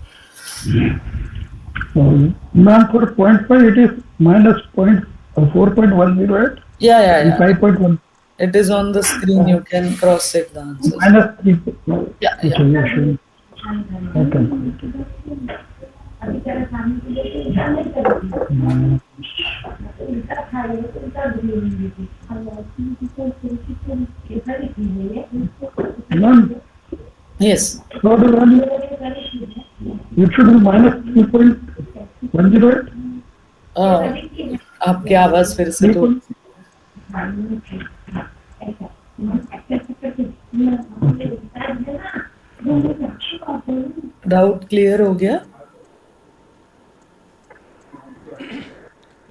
Ma'am, for point 5, it is minus 4.108 Yeah, yeah, and yeah. 5.1 It is on the screen. You can cross check the answers. minus 3. Yeah, Okay, yeah. yeah, sure. Okay. Ma'am, Yes. third value, it should be minus 3.108. Uh, आपकी आवाज फिर से 3 तो point, doubt clear हो गया.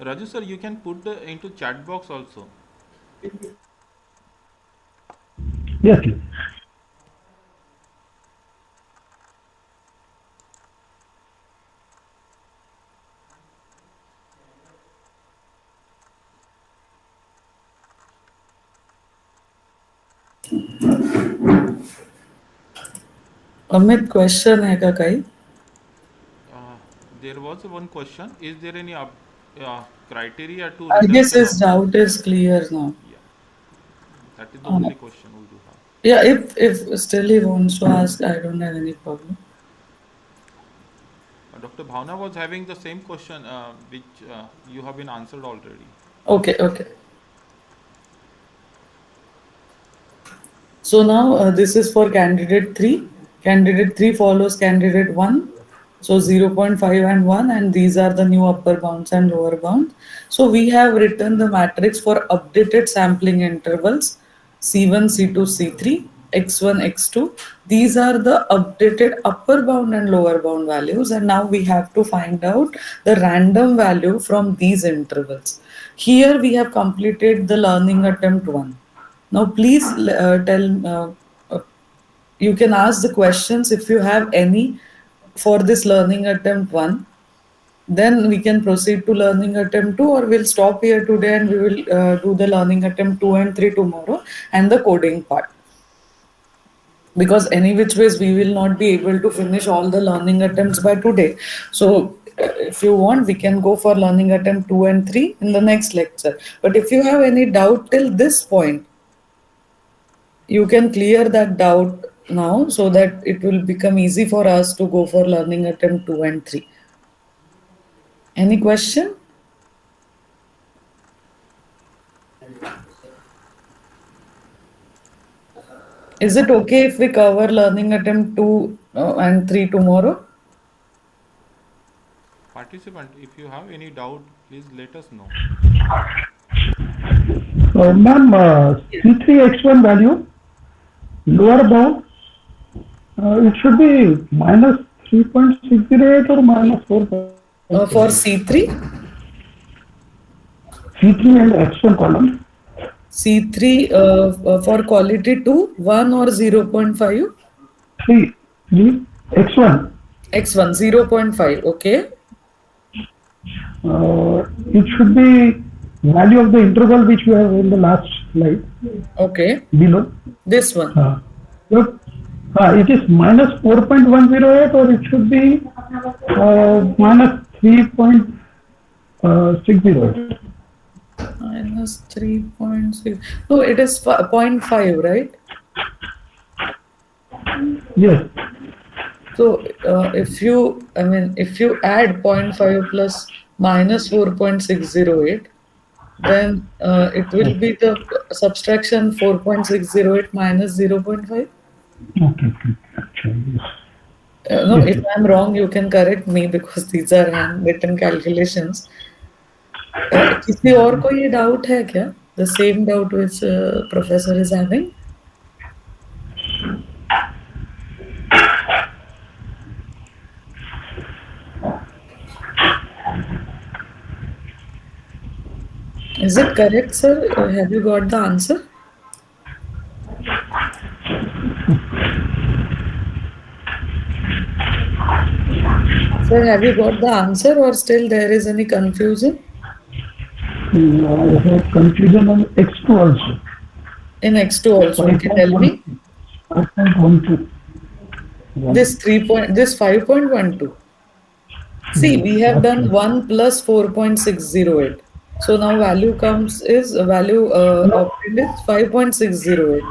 Raju sir, you can put the into chat box also. yes, yes. Amit question है का कहीं? Uh, there was one question. Is there any criteria to I guess reduction his of? doubt is clear now. Yeah, that is the Uh, only question we do have. yeah, if still he wants to ask, I don't have any problem. Dr. Bhavna was having the same question which you have been answered already. Okay, okay. So now this is for candidate 3. Candidate 3 follows candidate 1. So zero point 0.5 and 1, and these are the new upper bounds and lower bounds. So we have written the matrix for updated sampling intervals C1, C2, C3. x1, x2. These are the updated upper bound and lower bound values, and now we have to find out the random value from these intervals. Here we have completed the learning attempt 1. Now please you can ask the questions if you have any for this learning attempt 1. Then we can proceed to learning attempt 2, or we'll stop here today and we will do the learning attempt 2 and 3 tomorrow and the coding part. Because any which ways we will not be able to finish all the learning attempts by today. So if you want, we can go for learning attempt 2 and 3 in the next lecture. But if you have any doubt till this point, you can clear that doubt now so that it will become easy for us to go for learning attempt 2 and 3. Any question? Is it okay if we cover learning attempt 2 and 3 tomorrow? Participant, if you have any doubt, please let us know. Ma'am, C3X1 value, lower bound, it should be minus 3.608 or minus 4. For C3? C3 and X1 column. C3 for quality 2, 1 or 0.5? 3, X1. X1, 0.5, okay. It should be value of the interval which we have in the last slide. Okay. Below. This one. It is minus 4.108 or it should be minus 3.608. Minus 3.6. No, it is 0.5, right? Yes. So if you add 0.5 plus minus 4.608, then it will be the subtraction 4.608 minus 0.5. Okay. No, if I'm wrong, you can correct me because these are handwritten calculations. किसी और को ये doubt है क्या? The same doubt which professor is having? Is it correct, sir? Have you got the answer? Sir, have you got the answer or still there is any confusion? I have confusion on X2 also. In X2 also, okay, tell me. 5.12. This 5.12. See, we have done 1 plus 4.608. So now value obtained is 5.608.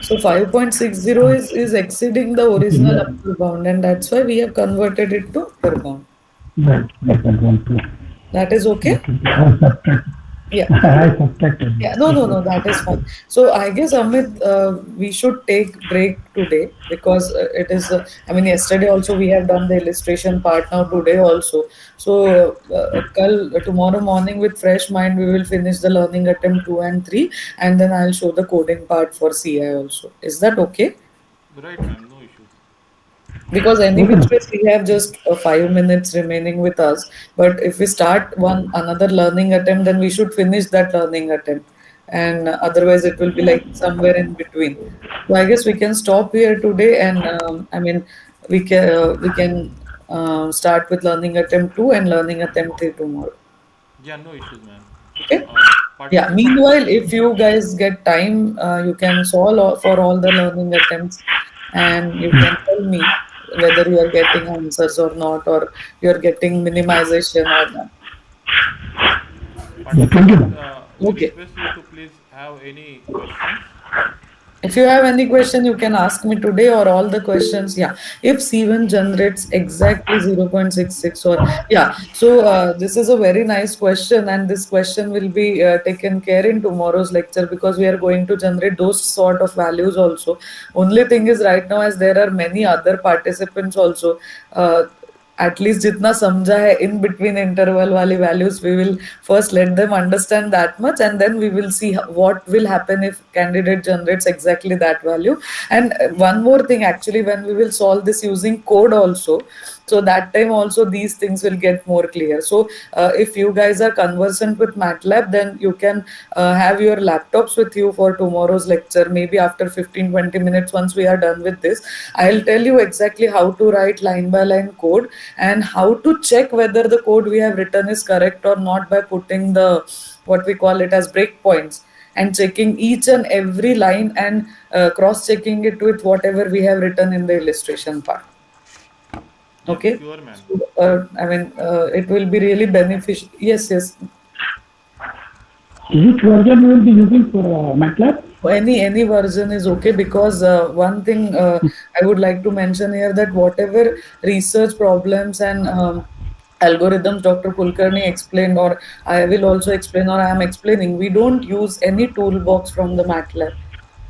So 5.60 is exceeding the original upper bound, and that's why we have converted it to upper bound. That is okay? Yeah. I subtracted. Yeah, no, that is fine. So I guess, Amit, we should take break today because it is, yesterday also we have done the illustration part, now today also. So tomorrow morning with fresh mind, we will finish the learning attempt 2 and 3, and then I'll show the coding part for CI also. Is that okay? Right, ma'am, no issues. Because anyway, we have just 5 minutes remaining with us. But if we start another learning attempt, then we should finish that learning attempt. And otherwise, it will be like somewhere in between. So I guess we can stop here today, and we can start with learning attempt 2 and learning attempt 3 tomorrow. Yeah, no issues, ma'am. Okay. Yeah. Meanwhile, if you guys get time, you can solve for all the learning attempts, and you can tell me whether you are getting answers or not, or you are getting minimization or not. Okay. Request you to please have any questions. If you have any question, you can ask me today or all the questions. Yeah. If C1 generates exactly 0.66 or yeah. So this is a very nice question, and this question will be taken care in tomorrow's lecture because we are going to generate those sort of values also. Only thing is right now, as there are many other participants also, at least जितना समझा है in between interval वाली values, we will first let them understand that much, and then we will see what will happen if candidate generates exactly that value. And one more thing, actually, when we will solve this using code also, so that time also these things will get more clear. So if you guys are conversant with MATLAB, then you can have your laptops with you for tomorrow's lecture. Maybe after 15-20 minutes, once we are done with this, I'll tell you exactly how to write line by line code and how to check whether the code we have written is correct or not by putting the, what we call it as, breakpoints, and checking each and every line and cross checking it with whatever we have written in the illustration part. Yes, Okay. sure, man. So, I mean, it will be really beneficial. Yes, yes. Which version you will be using for MATLAB? Any version is okay, because one thing I would like to mention here, that whatever research problems and algorithms Dr. Kulkarni explained, or I will also explain, or I am explaining, we don't use any toolbox from the MATLAB.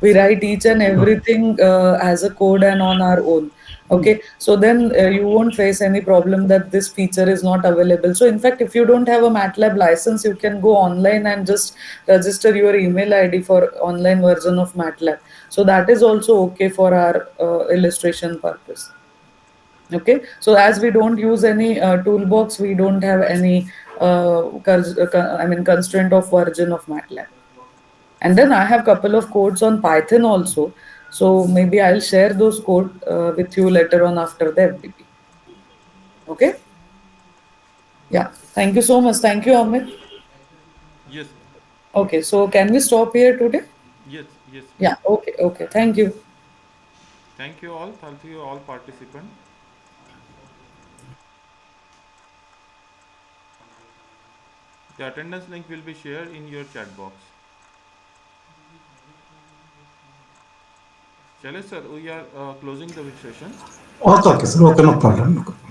We write each and everything as a code and on our own. Okay, so then you won't face any problem that this feature is not available. So in fact, if you don't have a MATLAB license, you can go online and just register your email ID for online version of MATLAB. So that is also okay for our illustration purpose. Okay, so as we don't use any toolbox, we don't have any constraint of version of MATLAB. And then I have couple of codes on Python also. So maybe I'll share those code with you later on after the FDP. Okay. Yeah. Thank you so much. Thank you, Amit. Yes, Okay. So can we stop here today? yes, yes, Yeah. ma'am. Okay. Okay. Thank you. Thank you all. Thank you all participants. The attendance link will be shared in your chat box. Shailesh sir, we are closing the session. Okay, okay, sir. Okay, no problem. No problem.